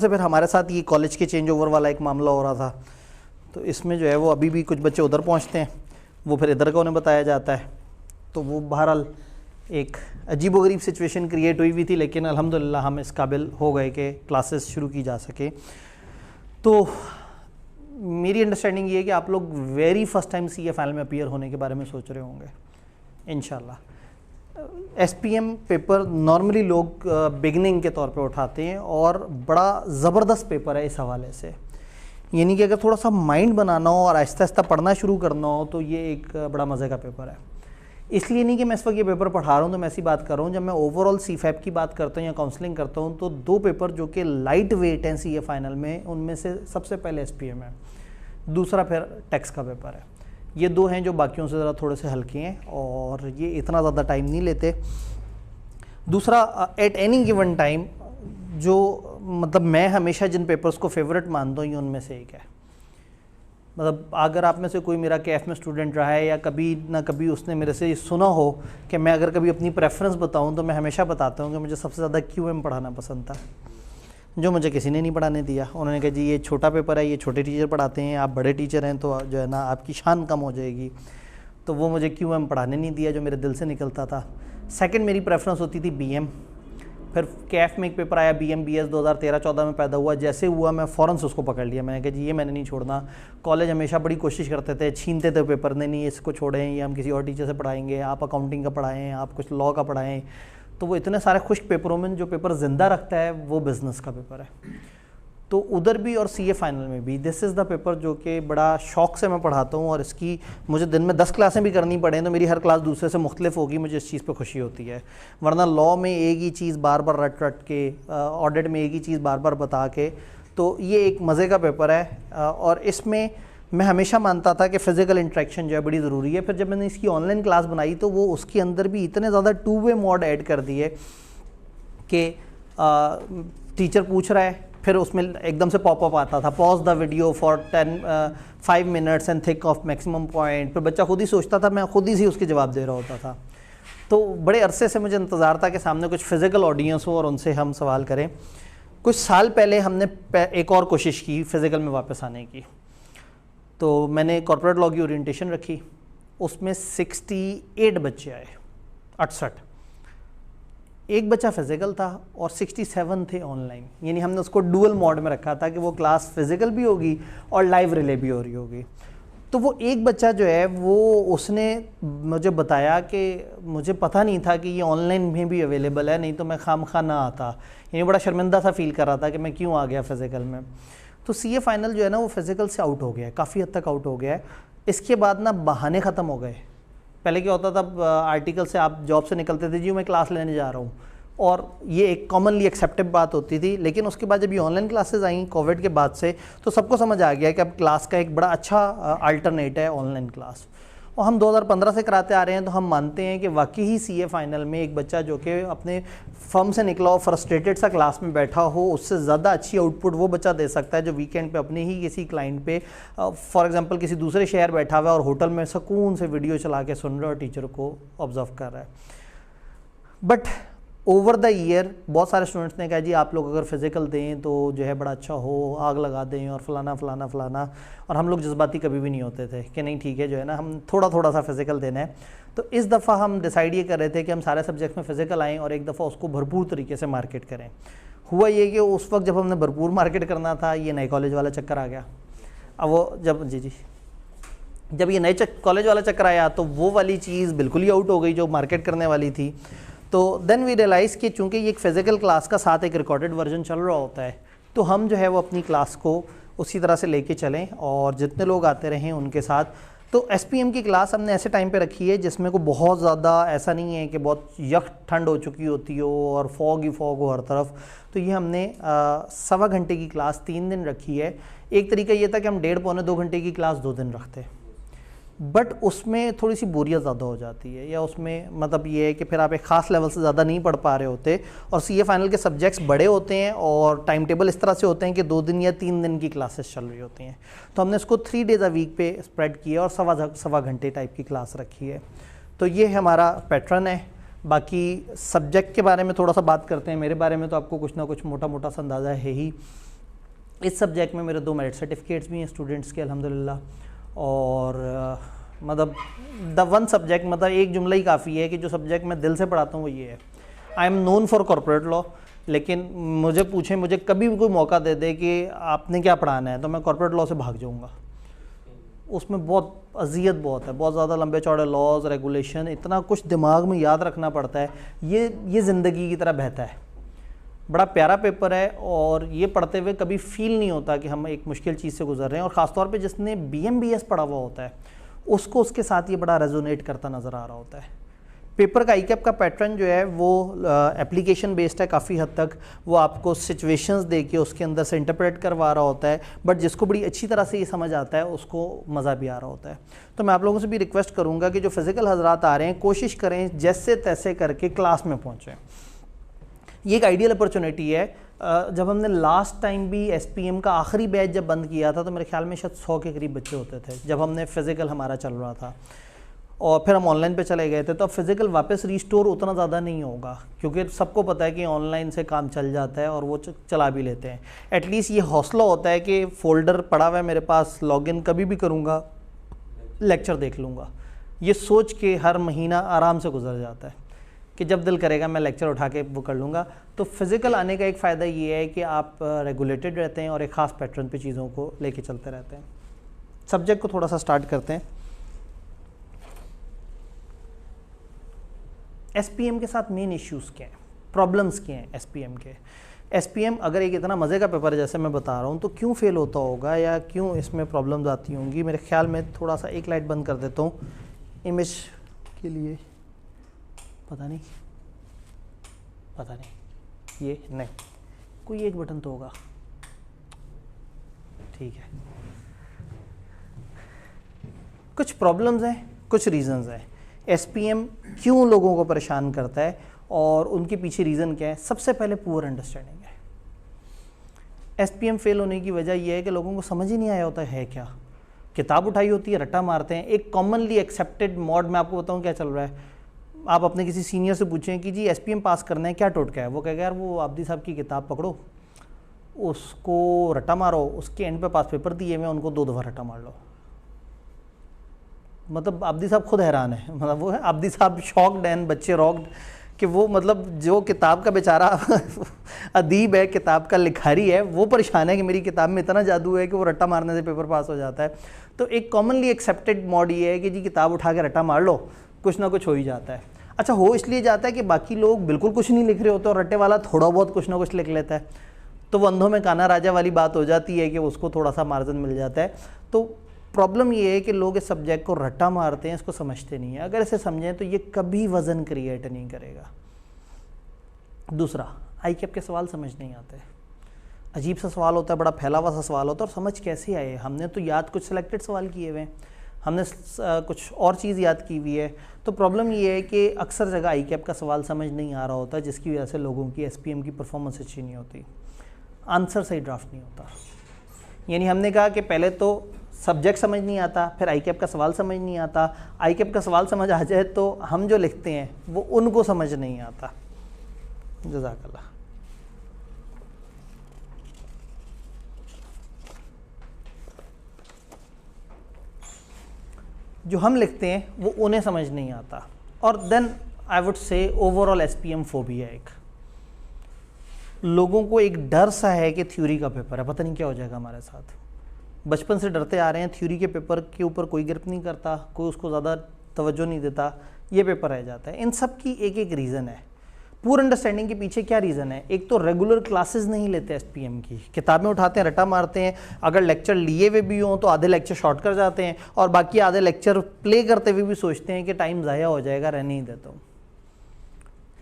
से फिर हमारे साथ ये कॉलेज के चेंज ओवर वाला एक मामला हो रहा था, तो इसमें जो है वो अभी भी कुछ बच्चे उधर पहुंचते हैं, वो फिर इधर का उन्हें बताया जाता है। तो वो बहरहाल एक अजीबोगरीब सिचुएशन क्रिएट हुई हुई थी, लेकिन अल्हम्दुलिल्लाह हम इस काबिल हो गए कि क्लासेस शुरू की जा सके। तो मेरी अंडरस्टैंडिंग ये है कि आप लोग very first time CA final में अपीयर होने के बारे में सोच रहे होंगे इंशाल्लाह। SPM पेपर नॉर्मली लोग बिगनिंग के तौर पे उठाते हैं और बड़ा ज़बरदस्त पेपर है इस हवाले से। यानी कि अगर थोड़ा सा माइंड बनाना हो और आहिस्ता आहिस्ता पढ़ना शुरू करना हो तो ये एक बड़ा मज़े का पेपर है। इसलिए नहीं कि मैं इस वक्त ये पेपर पढ़ा रहा हूँ तो मैं ऐसी बात कर रहा हूँ, जब मैं ओवरऑल CFAP की बात करता हूँ या काउंसलिंग करता हूँ तो दो पेपर जो कि लाइट वेट हैं CA फाइनल में, उनमें से सबसे पहले SPM है, दूसरा फिर टैक्स का पेपर है। ये दो हैं जो बाकियों से ज़रा थोड़े से हल्के हैं और ये इतना ज़्यादा टाइम नहीं लेते। दूसरा, एट एनी गिवन टाइम जो मतलब मैं हमेशा जिन पेपर्स को फेवरेट मानता हूँ ये उनमें से एक है। मतलब अगर आप में से कोई मेरा KF में स्टूडेंट रहा है या कभी ना कभी उसने मेरे से ये सुना हो कि मैं अगर कभी अपनी प्रेफरेंस बताऊं तो मैं हमेशा बताता हूं कि मुझे सबसे ज़्यादा QM पढ़ाना पसंद था, जो मुझे किसी ने नहीं पढ़ाने दिया। उन्होंने कहा जी ये छोटा पेपर है, ये छोटे टीचर पढ़ाते हैं, आप बड़े टीचर हैं तो जो है ना आपकी शान कम हो जाएगी। तो वो मुझे QM पढ़ाने नहीं दिया जो मेरे दिल से निकलता था। सेकंड मेरी प्रेफरेंस होती थी BM। फिर KF में एक पेपर आया BM BS 2013-14 में पैदा हुआ। जैसे हुआ मैं फ़ौरन से उसको पकड़ लिया। मैंने कहा जी ये मैंने नहीं छोड़ना। कॉलेज हमेशा बड़ी कोशिश करते थे, छीनते थे पेपर, नहीं इसको छोड़ें, ये हम किसी और टीचर से पढ़ाएंगे, आप अकाउंटिंग का पढ़ाएँ, आप कुछ लॉ का पढ़ाएँ। तो वो इतने सारे खुश्क पेपरों में जो पेपर ज़िंदा रखता है वो बिज़नेस का पेपर है। तो उधर भी और CA फाइनल में भी दिस इज़ द पेपर जो कि बड़ा शौक़ से मैं पढ़ाता हूँ और इसकी मुझे दिन में 10 क्लासें भी करनी पड़ें तो मेरी हर क्लास दूसरे से मुख्तलिफ होगी, मुझे इस चीज़ पे खुशी होती है। वरना लॉ में एक ही चीज़ बार बार रट रट के, ऑडिट में एक ही चीज़ बार बार बता के, तो ये एक मज़े का पेपर है। और इसमें मैं हमेशा मानता था कि फ़िज़िकल इंट्रैक्शन जो है बड़ी ज़रूरी है। फिर जब मैंने इसकी ऑनलाइन क्लास बनाई तो वो उसके अंदर भी इतने ज़्यादा 2-वे मोड ऐड कर दिए कि टीचर पूछ रहा है, फिर उसमें एकदम से पॉपअप आता था, pause the video for 5 minutes and think of maximum point. फिर बच्चा खुद ही सोचता था, मैं खुद ही से उसके जवाब दे रहा होता था। तो बड़े अरसे से मुझे इंतज़ार था कि सामने कुछ फ़िज़िकल ऑडियंस हो और उनसे हम सवाल करें। कुछ साल पहले हमने एक और कोशिश की फ़िज़िकल में वापस आने की। तो मैंने कॉर्पोरेट लॉ की ओरिएंटेशन रखी, उसमें 68 बच्चे आए, 68। एक बच्चा फ़िज़िकल था और 67 थे ऑनलाइन। यानी हमने उसको डुअल मोड में रखा था कि वो क्लास फ़िज़िकल भी होगी और लाइव रिले भी हो रही होगी। तो वो एक बच्चा जो है वो उसने मुझे बताया कि मुझे पता नहीं था कि ये ऑनलाइन में भी अवेलेबल है, नहीं तो मैं खामखा ना आता। यानी बड़ा शर्मिंदा सा फील कर रहा था कि मैं क्यों आ गया फ़िज़िकल में। तो CA फाइनल जो है ना वो फ़िज़िकल से आउट हो गया है, काफ़ी हद तक आउट हो गया है। इसके बाद ना बहाने ख़त्म हो गए। पहले क्या होता था, आर्टिकल से आप जॉब से निकलते थे जी मैं क्लास लेने जा रहा हूँ, और ये एक कॉमनली एक्सेप्टेड बात होती थी। लेकिन उसके बाद जब ये ऑनलाइन क्लासेस आई कोविड के बाद से, तो सबको समझ आ गया कि अब क्लास का एक बड़ा अच्छा अल्टरनेट है ऑनलाइन क्लास। और हम 2015 से कराते आ रहे हैं, तो हम मानते हैं कि वाकई ही CA फाइनल में एक बच्चा जो कि अपने फर्म से निकला हो, फ्रस्ट्रेटेड सा क्लास में बैठा हो, उससे ज़्यादा अच्छी आउटपुट वो बच्चा दे सकता है जो वीकेंड पे अपने ही किसी क्लाइंट पे फॉर एग्जांपल किसी दूसरे शहर बैठा हुआ है और होटल में सुकून से वीडियो चला के सुन रहा है और टीचर को ऑब्जर्व कर रहा है। बट ओवर द ईयर बहुत सारे स्टूडेंट्स ने कहा जी आप लोग अगर फ़िज़िकल दें तो जो है बड़ा अच्छा हो, आग लगा दें और फ़लाना फ़लाना फ़लाना। और हम लोग जज्बाती कभी भी नहीं होते थे कि नहीं ठीक है जो है ना हम थोड़ा थोड़ा सा फ़िज़िकल देना है। तो इस दफ़ा हम डिसाइड ये कर रहे थे कि हम सारे सब्जेक्ट में फ़िज़िकल आएँ और एक दफ़ा उसको भरपूर तरीके से मार्केट करें। हुआ ये कि उस वक्त जब हमने भरपूर मार्केट करना था, ये नए कॉलेज वाला चक्कर आ गया। अब वो जब ये नए कॉलेज वाला चक्कर आया तो वो वाली चीज़ बिल्कुल ही आउट हो गई जो मार्केट करने वाली थी। तो देन वी रियलाइज़ कि चूँकि ये एक फ़िज़िकल क्लास का साथ एक रिकॉर्डेड वर्जन चल रहा होता है, तो हम जो है वो अपनी क्लास को उसी तरह से लेके चलें और जितने लोग आते रहें उनके साथ। तो SPM की क्लास हमने ऐसे टाइम पे रखी है जिसमें को बहुत ज़्यादा ऐसा नहीं है कि बहुत यख ठंड हो चुकी होती हो और फॉग ही फॉग हो हर तरफ। तो ये हमने 1.25 घंटे की क्लास 3 दिन रखी है। एक तरीका ये था कि हम 1.5-2 घंटे की क्लास 2 दिन रखते, बट उसमें थोड़ी सी बोरियत ज़्यादा हो जाती है, या उसमें मतलब ये है कि फिर आप एक ख़ास लेवल से ज़्यादा नहीं पढ़ पा रहे होते। और CA फाइनल के सब्जेक्ट्स बड़े होते हैं और टाइम टेबल इस तरह से होते हैं कि 2 दिन या 3 दिन की क्लासेस चल रही होती हैं। तो हमने इसको 3 डेज़ अ वीक पे स्प्रेड किया और 1.25 घंटे टाइप की क्लास रखी है। तो ये हमारा पैटर्न है। बाकी सब्जेक्ट के बारे में थोड़ा सा बात करते हैं। मेरे बारे में तो आपको कुछ ना कुछ मोटा मोटा सा अंदाज़ा है ही इस सब्जेक्ट में मेरे 2 मेरिट सर्टिफिकेट्स भी हैं स्टूडेंट्स के अल्हम्दुलिल्लाह। और मतलब द वन सब्जेक्ट, मतलब एक जुमला ही काफ़ी है कि जो सब्जेक्ट मैं दिल से पढ़ाता हूँ वो ये है। I am known for corporate law, लेकिन मुझे पूछें, मुझे कभी भी कोई मौका दे दे कि आपने क्या पढ़ाना है, तो मैं कॉर्पोरेट लॉ से भाग जाऊँगा। उसमें बहुत अजियत बहुत है, बहुत ज़्यादा लंबे चौड़े लॉज, रेगुलेशन, इतना कुछ दिमाग में याद रखना पड़ता है। ये ज़िंदगी की तरह बहता है। बड़ा प्यारा पेपर है और ये पढ़ते हुए कभी फील नहीं होता कि हम एक मुश्किल चीज़ से गुजर रहे हैं। और ख़ासतौर पे जिसने BMBS पढ़ा हुआ होता है उसको उसके साथ ये बड़ा रेजोनेट करता नज़र आ रहा होता है। पेपर का ICAP का पैटर्न जो है वो एप्लीकेशन बेस्ड है काफ़ी हद तक। वो आपको सिचुएशंस दे के उसके अंदर से इंटरप्रेट करवा रहा होता है, बट जिसको बड़ी अच्छी तरह से ये समझ आता है उसको मज़ा भी आ रहा होता है। तो मैं आप लोगों से भी रिक्वेस्ट करूँगा कि जो फिज़िकल हजरात आ रहे हैं कोशिश करें जैसे तैसे करके क्लास में पहुँचें। ये एक आइडियल अपॉर्चुनिटी है। जब हमने लास्ट टाइम भी SPM का आखिरी बैच जब बंद किया था तो मेरे ख्याल में शायद 100 के करीब बच्चे होते थे जब हमने फ़िज़िकल हमारा चल रहा था, और फिर हम ऑनलाइन पे चले गए थे। तो अब फिज़िकल वापस रिस्टोर उतना ज़्यादा नहीं होगा क्योंकि सबको पता है कि ऑनलाइन से काम चल जाता है और वो चला भी लेते हैं। एटलीस्ट ये हौसला होता है कि फ़ोल्डर पड़ा हुआ है मेरे पास, लॉगिन कभी भी करूँगा, लेक्चर देख लूँगा। ये सोच के हर महीना आराम से गुजर जाता है कि जब दिल करेगा मैं लेक्चर उठा के वो कर लूँगा। तो फिज़िकल आने का एक फ़ायदा ये है कि आप रेगुलेटेड रहते हैं और एक ख़ास पैटर्न पे चीज़ों को लेके चलते रहते हैं। सब्जेक्ट को थोड़ा सा स्टार्ट करते हैं। SPM के साथ मेन इश्यूज़ क्या हैं, प्रॉब्लम्स क्या हैं SPM के। SPM अगर एक इतना मज़े का पेपर है जैसे मैं बता रहा हूँ तो क्यों फेल होता होगा या क्यों इसमें प्रॉब्लम्स आती होंगी। मेरे ख्याल में थोड़ा सा एक लाइट बंद कर देता हूँ इमेज के लिए, पता नहीं ये नहीं, कोई एक बटन तो होगा, ठीक है। कुछ प्रॉब्लम्स हैं, कुछ रीज़न्स हैं। SPM क्यों लोगों को परेशान करता है और उनके पीछे रीज़न क्या है। सबसे पहले पुअर अंडरस्टैंडिंग है। SPM फेल होने की वजह यह है कि लोगों को समझ ही नहीं आया होता है क्या। किताब उठाई होती है, रट्टा मारते हैं। एक कॉमनली एक्सेप्टेड मॉड में आपको बताऊं क्या चल रहा है। आप अपने किसी सीनियर से पूछें कि जी SPM पास करना है क्या टोटका है, वो कहेगा यार वो आब्दी साहब की किताब पकड़ो, उसको रट्टा मारो, उसके एंड पे पास पेपर दिए हुए उनको 2 दफ़ा रट्टा मार लो। मतलब आब्दी साहब खुद हैरान है, मतलब वो है आब्दी साहब शॉक्ड एंड बच्चे रॉक्ड कि वो मतलब जो किताब का बेचारा अदीब है, किताब का लिखारी है, वो परेशान है कि मेरी किताब में इतना जादू है कि वो रट्टा मारने से पेपर पास हो जाता है। तो एक कॉमनली एक्सेप्टेड मॉड ये है कि जी किताब उठा के रट्टा मार लो, कुछ ना कुछ हो ही जाता है। अच्छा, हो इसलिए जाता है कि बाकी लोग बिल्कुल कुछ नहीं लिख रहे होते और रट्टे वाला थोड़ा बहुत कुछ ना कुछ लिख लेता है, तो वो अंधों में काना राजा वाली बात हो जाती है कि उसको थोड़ा सा मार्जिन मिल जाता है। तो प्रॉब्लम ये है कि लोग इस सब्जेक्ट को रट्टा मारते हैं, इसको समझते नहीं है। अगर इसे समझें तो ये कभी वज़न क्रिएट नहीं करेगा। दूसरा, ICAP के सवाल समझ नहीं आते। अजीब सा सवाल होता है, बड़ा फैला हुआ सा सवाल होता है और समझ कैसे आए। हमने तो याद कुछ सिलेक्टेड सवाल किए हुए हैं, हमने कुछ और चीज़ याद की हुई है। तो प्रॉब्लम ये है कि अक्सर जगह ICAP का सवाल समझ नहीं आ रहा होता, जिसकी वजह से लोगों की SPM की परफॉर्मेंस अच्छी नहीं होती, आंसर सही ड्राफ्ट नहीं होता। यानी हमने कहा कि पहले तो सब्जेक्ट समझ नहीं आता, फिर ICAP का सवाल समझ नहीं आता। ICAP का सवाल समझ आ जाए तो हम जो लिखते हैं वो उनको समझ नहीं आता। जज़ाकल्लाह। जो हम लिखते हैं वो उन्हें समझ नहीं आता। और then I would say overall SPM phobia, एक लोगों को एक डर सा है कि थ्योरी का पेपर है, पता नहीं क्या हो जाएगा हमारे साथ। बचपन से डरते आ रहे हैं, थ्योरी के पेपर के ऊपर कोई गिरफ्त नहीं करता, कोई उसको ज़्यादा तवज्जो नहीं देता, ये पेपर रह जाता है। इन सब की एक एक रीज़न है। पूर अंडरस्टैंडिंग के पीछे क्या रीज़न है। एक तो रेगुलर क्लासेस नहीं लेते SPM की, किताबें उठाते हैं, रट्टा मारते हैं। अगर लेक्चर लिए हुए भी हों तो आधे लेक्चर शॉर्ट कर जाते हैं और बाकी आधे लेक्चर प्ले करते हुए भी सोचते हैं कि टाइम ज़ाया हो जाएगा, रहने ही देता हूँ।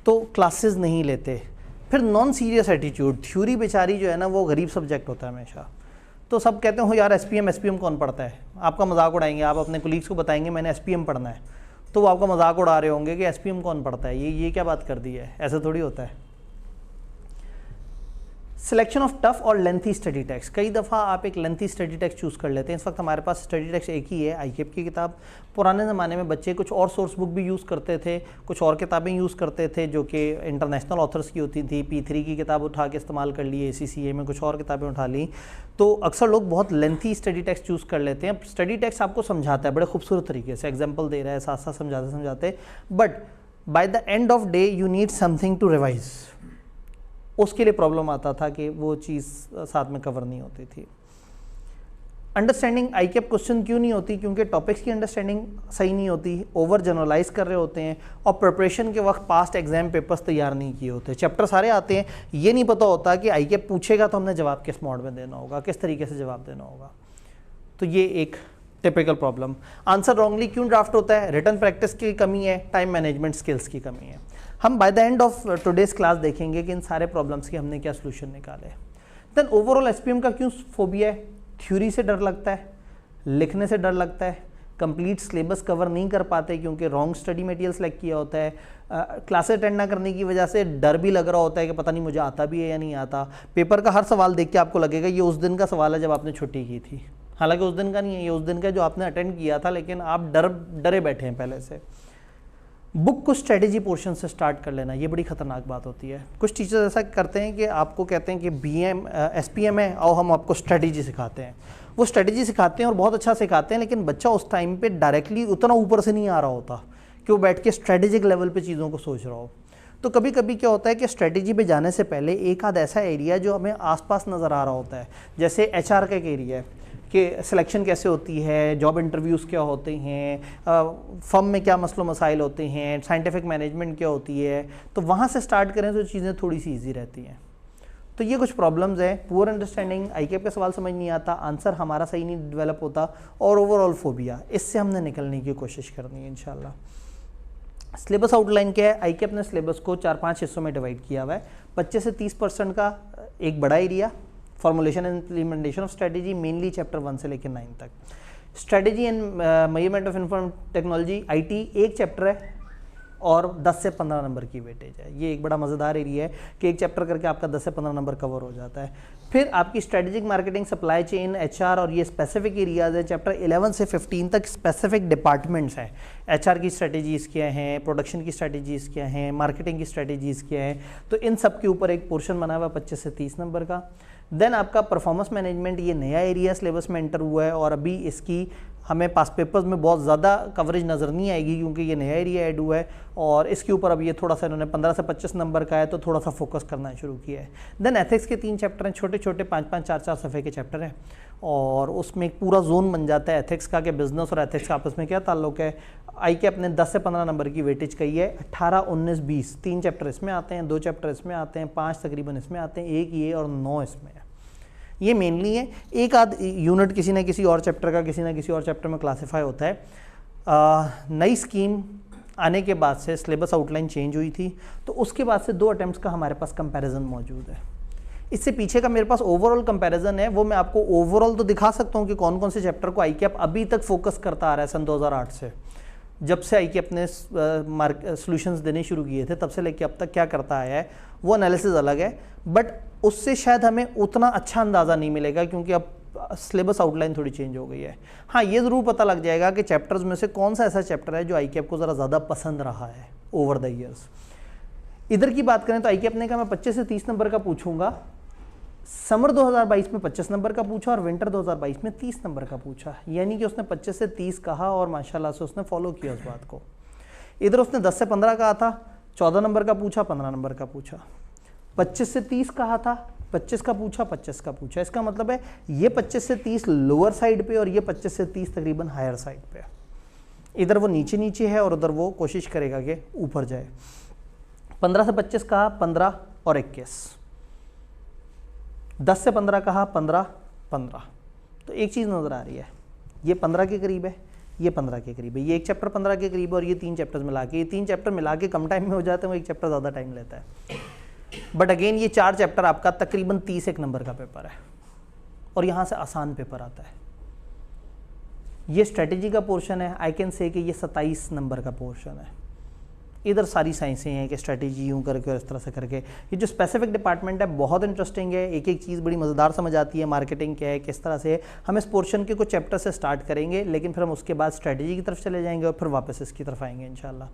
तो क्लासेस नहीं लेते। फिर नॉन सीरियस एटीट्यूड। थ्योरी बेचारी जो है ना वो गरीब सब्जेक्ट होता है हमेशा। तो सब कहते हो यार SPM कौन पढ़ता है, आपका मजाक उड़ाएंगे। आप अपने कोलीग्स को बताएंगे मैंने SPM पढ़ना है, तो वो आपका मजाक उड़ा रहे होंगे कि SPM कौन पढ़ता है, ये क्या बात कर दी है, ऐसा थोड़ी होता है। सिलेक्शन ऑफ टफ और लेंथी स्टडी टेक्स्ट। कई दफ़ा आप एक लेंथी स्टडी टेक्स्ट चूज़ कर लेते हैं। इस वक्त हमारे पास स्टडी टेक्स्ट एक ही है, आईकेप की किताब। पुराने ज़माने में बच्चे कुछ और सोर्स बुक भी यूज़ करते थे, कुछ और किताबें यूज़ करते थे जो कि इंटरनेशनल ऑथर्स की होती थी। P3 की किताब उठा के इस्तेमाल कर ली, ACCA में कुछ और किताबें उठा ली। तो अक्सर लोग बहुत लेंथी स्टडी टेक्स्ट चूज़ कर लेते हैं। स्टडी टेक्स्ट आपको समझाता है बड़े खूबसूरत तरीके से, एग्जाम्पल दे रहा है, साथ साथ समझाते, but by the end of day you need something to revise. उसके लिए प्रॉब्लम आता था कि वो चीज़ साथ में कवर नहीं होती थी। अंडरस्टैंडिंग आईकेप क्वेश्चन क्यों नहीं होती? क्योंकि टॉपिक्स की अंडरस्टैंडिंग सही नहीं होती, ओवर जनरलाइज कर रहे होते हैं और प्रिपरेशन के वक्त पास्ट एग्जाम पेपर्स तैयार नहीं किए होते। चैप्टर सारे आते हैं, ये नहीं पता होता कि आईकेप पूछेगा तो हमने जवाब किस मोड में देना होगा, किस तरीके से जवाब देना होगा। तो ये एक टिपिकल प्रॉब्लम। आंसर रॉन्गली क्यों ड्राफ्ट होता है? रिटन प्रैक्टिस की कमी है, टाइम मैनेजमेंट स्किल्स की कमी है। हम bye the end of today's class देखेंगे कि इन सारे प्रॉब्लम्स के हमने क्या सोल्यूशन निकाले। देन ओवरऑल एसपीएम का क्यों फोबिया है? थ्योरी से डर लगता है, लिखने से डर लगता है, कंप्लीट सिलेबस कवर नहीं कर पाते क्योंकि रॉन्ग स्टडी मटेरियल सेलेक्ट किया होता है, क्लासेस अटेंड ना करने की वजह से डर भी लग रहा होता है कि पता नहीं मुझे आता भी है या नहीं आता। पेपर का हर सवाल देख के आपको लगेगा ये उस दिन का सवाल है जब आपने छुट्टी की थी, हालांकि उस दिन का नहीं है, ये उस दिन का जो आपने अटेंड किया था, लेकिन आप डरे बैठे हैं पहले से। बुक को स्ट्रेटेजी पोर्शन से स्टार्ट कर लेना, ये बड़ी खतरनाक बात होती है। कुछ टीचर्स ऐसा करते हैं कि आपको कहते हैं कि BM SPM है और हम आपको स्ट्रेटेजी सिखाते हैं। वो स्ट्रेटेजी सिखाते हैं और बहुत अच्छा सिखाते हैं, लेकिन बच्चा उस टाइम पे डायरेक्टली उतना ऊपर से नहीं आ रहा होता कि वो बैठ के स्ट्रेटेजिक लेवल पे चीज़ों को सोच रहा हो। तो कभी कभी क्या होता है कि स्ट्रेटेजी पे जाने से पहले एक आध ऐसा एरिया जो हमें आसपास नज़र आ रहा होता है, जैसे HR का एक एरिया है कि सिलेक्शन कैसे होती है, जॉब इंटरव्यूज़ क्या होते हैं, फर्म में क्या मसलो मसाइल होते हैं, साइंटिफिक मैनेजमेंट क्या होती है, तो वहाँ से स्टार्ट करें तो चीज़ें थोड़ी सी ईजी रहती हैं। तो ये कुछ प्रॉब्लम्स हैं। पुअर अंडरस्टैंडिंग, आईकेप का सवाल समझ नहीं आता, आंसर हमारा सही नहीं डेवलप होता, और ओवरऑल फोबिया, इससे हमने निकलने की कोशिश करनी है इंशाल्लाह। सिलेबस आउटलाइन क्या है? आईकेप ने सिलेबस को 4-5 हिस्सों में डिवाइड किया हुआ है। 25 से 30% का एक बड़ा area, formulation and implementation of strategy, mainly chapter 1 से लेकर 9 तक। Strategy and measurement of information technology IT एक चैप्टर है और 10 से 15 नंबर की वेटेज है। ये एक बड़ा मज़ेदार एरिया है कि एक चैप्टर करके आपका 10 से 15 नंबर कवर हो जाता है। फिर आपकी strategic marketing, supply chain, HR और ये स्पेसिफिक एरियाज है। चैप्टर 11 से 15 तक स्पेसिफिक डिपार्टमेंट्स हैं। HR की स्ट्रेटेजीज़ क्या हैं, प्रोडक्शन की स्ट्रेटेजीज़ क्या हैं, मार्केटिंग की स्ट्रेटेजीज़ क्या हैं, तो इन सब के ऊपर एक पोर्शन बना हुआ 25 से 30 नंबर का। देन आपका परफॉर्मेंस मैनेजमेंट, ये नया एरिया सिलेबस में एंटर हुआ है और अभी इसकी हमें पास पेपर्स में बहुत ज़्यादा कवरेज नज़र नहीं आएगी क्योंकि ये नया एरिया ऐड हुआ है और इसके ऊपर अब ये थोड़ा सा इन्होंने 15 से 25 नंबर का है तो थोड़ा सा फोकस करना शुरू किया है। देन एथिक्स के 3 चैप्टर हैं, छोटे छोटे 5-5, 4-4 सफ़े के चैप्टर हैं और उसमें एक पूरा जोन बन जाता है एथिक्स का कि बिजनेस और एथिक्स का आपस में क्या ताल्लुक है। आईकेप ने 10 से 15 नंबर की वेटेज कही है। 18, 19, 20 3 चैप्टर इसमें आते हैं, 2 चैप्टर इसमें आते हैं, 5 तकरीबन इसमें आते हैं, 1 ये और 9 इसमें है। ये मेनली है। एक आध यूनिट किसी न किसी और चैप्टर का किसी न किसी और चैप्टर में क्लासिफाई होता है। नई स्कीम आने के बाद से सिलेबस आउटलाइन चेंज हुई थी तो उसके बाद से 2 अटेम्प्ट्स का हमारे पास कंपैरिजन मौजूद है। इससे पीछे का मेरे पास ओवरऑल कंपैरिजन है, वो मैं आपको ओवरऑल तो दिखा सकता हूँ कि कौन कौन से चैप्टर को आईकेप अभी तक फोकस करता आ रहा है। सन 2008 से जब से आईकेप ने सॉल्यूशंस देने शुरू किए थे तब से लेके अब तक क्या करता आया है, वो एनालिसिस अलग है, बट उससे शायद हमें उतना अच्छा अंदाज़ा नहीं मिलेगा क्योंकि अब सिलेबस आउटलाइन थोड़ी चेंज हो गई है। हाँ, ये ज़रूर पता लग जाएगा कि चैप्टर्स में से कौन सा ऐसा चैप्टर है जो आईकेप को ज़रा ज़्यादा पसंद रहा है ओवर द ईयर्स। इधर की बात करें तो आईकेप ने कहा मैं 25 से 30 नंबर का पूछूंगा। समर 2022 में 25 नंबर का पूछा और विंटर 2022 में 30 नंबर का पूछा, यानी कि उसने 25 से 30 कहा और माशाल्लाह से उसने फॉलो किया उस बात को। इधर उसने 10 से 15 कहा था, 14 नंबर का पूछा, 15 नंबर का पूछा। 25 से 30 कहा था, 25 का पूछा, 25 का पूछा। इसका मतलब है ये 25 से 30 लोअर साइड पे और ये 25 से 30 तकरीबन हायर साइड पे। इधर वो नीचे नीचे है और उधर वो कोशिश करेगा कि ऊपर जाए। 15 से 25 कहा, 15 और 21। 10 से 15 कहा, 15, 15। तो एक चीज़ नज़र आ रही है, ये 15 के करीब है, ये 15 के करीब है, ये एक चैप्टर 15 के करीब है और ये 3 चैप्टर्स मिला के, ये 3 चैप्टर मिला के कम टाइम में हो जाते हैं, वो एक चैप्टर ज़्यादा टाइम लेता है। बट अगेन ये 4 चैप्टर आपका तकरीबन 31 नंबर का पेपर है और यहाँ से आसान पेपर आता है। ये स्ट्रेटेजी का पोर्शन है, आई कैन से कि ये 27 नंबर का पोर्शन है इधर सारी साइंसें हैं कि स्ट्रेटेजी यूँ करके और इस तरह से करके। ये जो स्पेसिफिक डिपार्टमेंट है बहुत इंटरेस्टिंग है, एक एक चीज़ बड़ी मज़ेदार समझ आती है, मार्केटिंग क्या है किस तरह से। हम इस पोर्शन के कुछ चैप्टर से स्टार्ट करेंगे, लेकिन फिर हम उसके बाद स्ट्रेटेजी की तरफ चले जाएंगे और फिर वापस इसकी तरफ आएंगे इंशाल्लाह।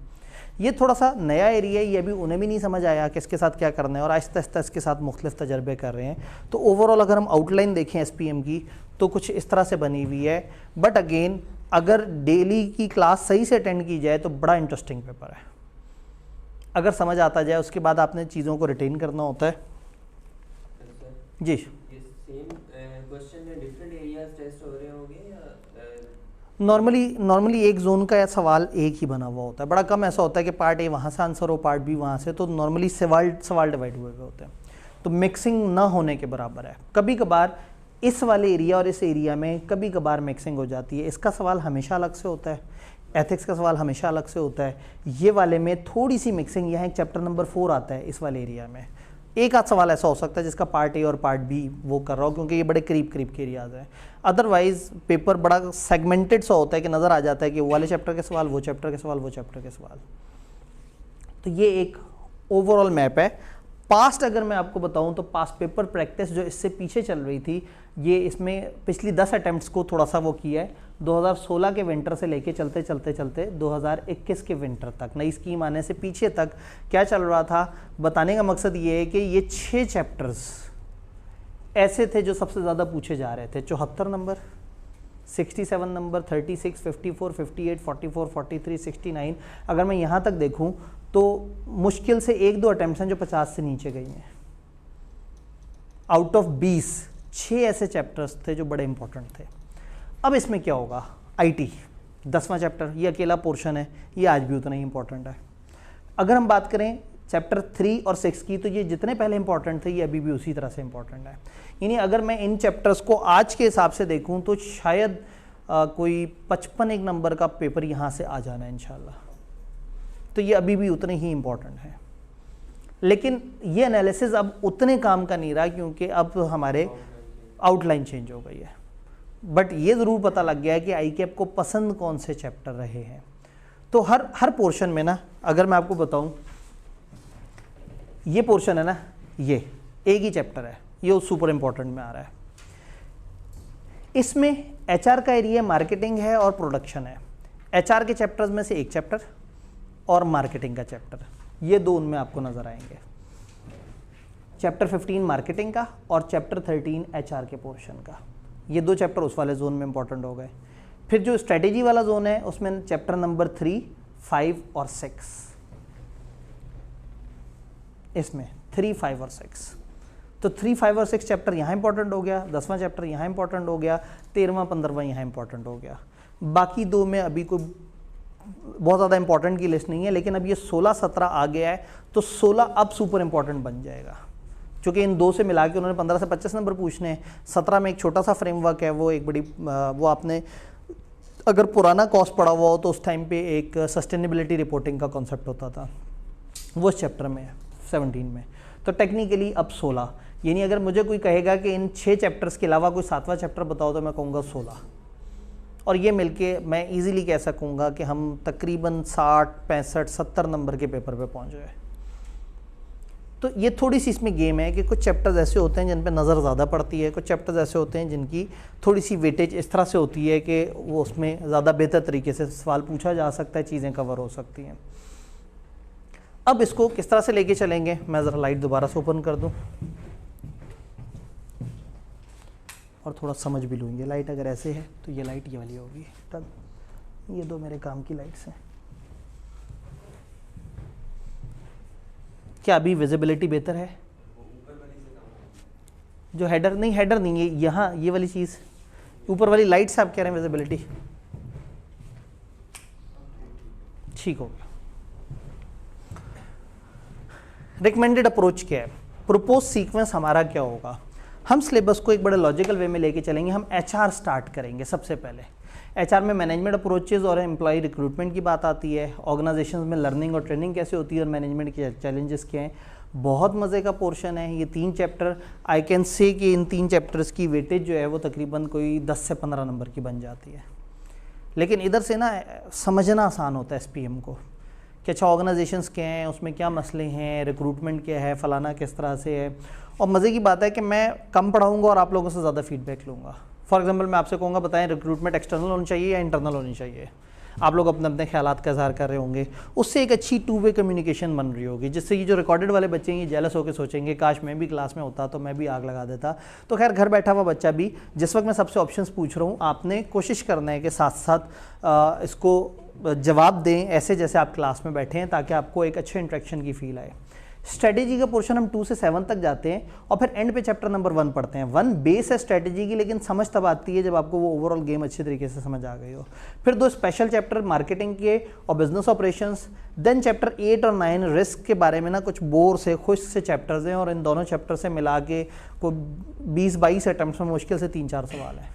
ये थोड़ा सा नया एरिया है, ये अभी उन्हें भी नहीं समझ आया कि इसके साथ क्या करना है, और आहिस्ता आहिस्ता इसके साथ मुख्तलिफ तजर्बे कर रहे हैं। तो ओवरऑल अगर हम आउटलाइन देखें SPM की तो कुछ इस तरह से बनी हुई है। बट अगेन अगर डेली की क्लास सही से अटेंड की जाए तो बड़ा इंटरेस्टिंग पेपर है। अगर समझ आता जाए उसके बाद आपने चीज़ों को रिटेन करना होता है। जी नॉर्मली एक जोन का सवाल एक ही बना हुआ होता है, बड़ा कम ऐसा होता है कि पार्ट ए वहाँ से आंसर हो पार्ट बी वहाँ से। तो नॉर्मली सवाल डिवाइड हुए होते हैं, तो मिक्सिंग ना होने के बराबर है। कभी कभार इस वाले एरिया और इस एरिया में कभी कभार मिक्सिंग हो जाती है। इसका सवाल हमेशा अलग से होता है, एथिक्स का सवाल हमेशा अलग से होता है। ये वाले में थोड़ी सी मिक्सिंग, यहाँ एक चैप्टर नंबर 4 आता है इस वाले एरिया में। एक आध सवाल ऐसा हो सकता है जिसका पार्ट ए और पार्ट बी वो कर रहा हो, क्योंकि ये बड़े करीब करीब के एरियाज हैं। अदरवाइज पेपर बड़ा सेगमेंटेड सा होता है कि नज़र आ जाता है कि वो वाले चैप्टर के सवाल, वो चैप्टर के सवाल, वो चैप्टर के सवाल। तो ये एक ओवरऑल मैप है। पास्ट अगर मैं आपको बताऊं तो पास्ट पेपर प्रैक्टिस जो इससे पीछे चल रही थी, ये इसमें पिछली 10 अटैम्प्ट्स को थोड़ा सा वो किया है। 2016 के विंटर से लेके चलते 2021 के विंटर तक, नई स्कीम आने से पीछे तक क्या चल रहा था, बताने का मकसद ये है कि ये 6 चैप्टर्स ऐसे थे जो सबसे ज़्यादा पूछे जा रहे थे। 74 नंबर, 67 नंबर, 36, 54, 58, 44, 43, 69। अगर मैं यहाँ तक देखूँ तो मुश्किल से 1-2 अटैम्प्ट्स हैं जो 50 से नीचे गई हैं। आउट ऑफ 20 6 ऐसे चैप्टर्स थे जो बड़े इंपॉर्टेंट थे। अब इसमें क्या होगा, IT 10वां चैप्टर, ये अकेला पोर्शन है, ये आज भी उतना ही इंपॉर्टेंट है। अगर हम बात करें चैप्टर 3 और 6 की, तो ये जितने पहले इंपॉर्टेंट थे ये अभी भी उसी तरह से इंपॉर्टेंट है। यानी अगर मैं इन चैप्टर्स को आज के हिसाब से देखूं तो शायद कोई 55 नंबर का पेपर यहाँ से आ जाना है इंशाल्लाह। तो ये अभी भी उतने ही इंपॉर्टेंट है, लेकिन ये एनालिसिस अब उतने काम का नहीं रहा, क्योंकि अब हमारे आउटलाइन चेंज हो गई है। बट ये ज़रूर पता लग गया है कि ICAP को पसंद कौन से चैप्टर रहे हैं। तो हर पोर्शन में ना, अगर मैं आपको बताऊं, ये पोर्शन है ना, ये एक ही चैप्टर है, ये सुपर इंपॉर्टेंट में आ रहा है। इसमें HR का एरिया मार्केटिंग है और प्रोडक्शन है। HR के चैप्टर्स में से एक चैप्टर और मार्केटिंग का चैप्टर, ये दो उनमें आपको नज़र आएंगे। चैप्टर 15 मार्केटिंग का और चैप्टर 13 HR के पोर्शन का। ये 2 चैप्टर उस वाले जोन में इंपॉर्टेंट हो गए। फिर जो स्ट्रेटेजी वाला जोन है उसमें चैप्टर नंबर 3, 5 और 6, इसमें 3, 5 और 6। तो 3, 5 और 6 चैप्टर यहाँ इंपॉर्टेंट हो गया, 10वां चैप्टर यहाँ इंपॉर्टेंट हो गया, 13वां 15वां यहाँ इंपॉर्टेंट हो गया। बाकी 2 में अभी कोई बहुत ज़्यादा इंपॉर्टेंट की लिस्ट नहीं है, लेकिन अब ये 16, 17 आ गया है, तो 16 अब सुपर इंपॉर्टेंट बन जाएगा, क्योंकि इन 2 से मिला के उन्होंने 15 से 25 नंबर पूछने हैं। 17 में एक छोटा सा फ्रेमवर्क है, वो एक बड़ी वो आपने अगर पुराना कॉस्ट पढ़ा हुआ हो तो उस टाइम पे एक सस्टेनेबिलिटी रिपोर्टिंग का कॉन्सेप्ट होता था, वो इस चैप्टर में है 17 में। तो टेक्निकली अब 16, यानी अगर मुझे कोई कहेगा कि इन 6 चैप्टर्स के अलावा कोई 7वां चैप्टर बताओ तो मैं कहूँगा 16, और ये मिलके मैं इजीली कह सकूँगा कि हम तकरीबन 60, 65, 70 नंबर के पेपर पे पहुँच गए। तो ये थोड़ी सी इसमें गेम है कि कुछ चैप्टर्स ऐसे होते हैं जिन पे नज़र ज़्यादा पड़ती है, कुछ चैप्टर्स ऐसे होते हैं जिनकी थोड़ी सी वेटेज इस तरह से होती है कि वो उसमें ज़्यादा बेहतर तरीके से सवाल पूछा जा सकता है, चीज़ें कवर हो सकती हैं। अब इसको किस तरह से लेके चलेंगे, मैं ज़रा लाइट दोबारा से ओपन कर दूँ और थोड़ा समझ भी लूँगी। लाइट अगर ऐसे है तो ये लाइट ये वाली होगी, तब ये 2 मेरे काम की लाइट्स हैं। क्या अभी विजिबिलिटी बेहतर है? जो हेडर नहीं, हेडर नहीं है यहाँ, ये वाली चीज़ ऊपर वाली लाइट से आप कह रहे हैं विजिबिलिटी ठीक हो गया। रिकमेंडेड अप्रोच क्या है, प्रोपोज सीक्वेंस हमारा क्या होगा? हम सिलेबस को एक बड़े लॉजिकल वे में लेके चलेंगे। हम HR स्टार्ट करेंगे सबसे पहले। HR में मैनेजमेंट अप्रोचेस और एम्प्लॉय रिक्रूटमेंट की बात आती है, ऑर्गेनाइजेशंस में लर्निंग और ट्रेनिंग कैसे होती है और मैनेजमेंट के चैलेंजेस क्या हैं। बहुत मज़े का पोर्शन है ये 3 चैप्टर। आई कैन से कि इन 3 चैप्टर्स की वेटेज जो है वो तकरीबन कोई 10 से 15 नंबर की बन जाती है। लेकिन इधर से ना समझना आसान होता है SPM को, कि अच्छा ऑर्गेनाइजेशंस क्या हैं, उसमें क्या मसले हैं, रिक्रूटमेंट क्या है, फलाना किस तरह से है। और मज़े की बात है कि मैं कम पढ़ाऊँगा और आप लोगों से ज़्यादा फीडबैक लूँगा। फॉर एग्जांपल मैं आपसे कहूँगा बताएं रिक्रूटमेंट एक्सटर्नल होनी चाहिए या इंटरनल होनी चाहिए, आप लोग अपने अपने ख्यालात का इज़हार कर रहे होंगे, उससे एक अच्छी टू वे कम्युनिकेशन बन रही होगी, जिससे ये जो रिकॉर्डेड वाले बच्चे हैं ये जेलस होकर सोचेंगे काश मैं भी क्लास में होता तो मैं भी आग लगा देता। तो खैर घर बैठा हुआ बच्चा भी, जिस वक्त मैं सबसे ऑप्शंस पूछ रहा हूँ, आपने कोशिश करना है कि साथ साथ इसको जवाब दें ऐसे जैसे आप क्लास में बैठे हैं, ताकि आपको एक अच्छे इंटरेक्शन की फील आए। स्ट्रेटेजी का पोर्शन हम 2 से 7 तक जाते हैं और फिर एंड पे चैप्टर नंबर 1 पढ़ते हैं। 1 बेस है स्ट्रेटेजी की, लेकिन समझ तब आती है जब आपको वो ओवरऑल गेम अच्छे तरीके से समझ आ गई हो। फिर 2 स्पेशल चैप्टर मार्केटिंग के और बिजनेस ऑपरेशंस। देन चैप्टर 8 और 9 रिस्क के बारे में ना कुछ बोर से खुश से चैप्टर्स हैं, और इन दोनों चैप्टर से मिला के कोई 20-22 अटैम्प्ट्स में मुश्किल से 3-4 सवाल हैं।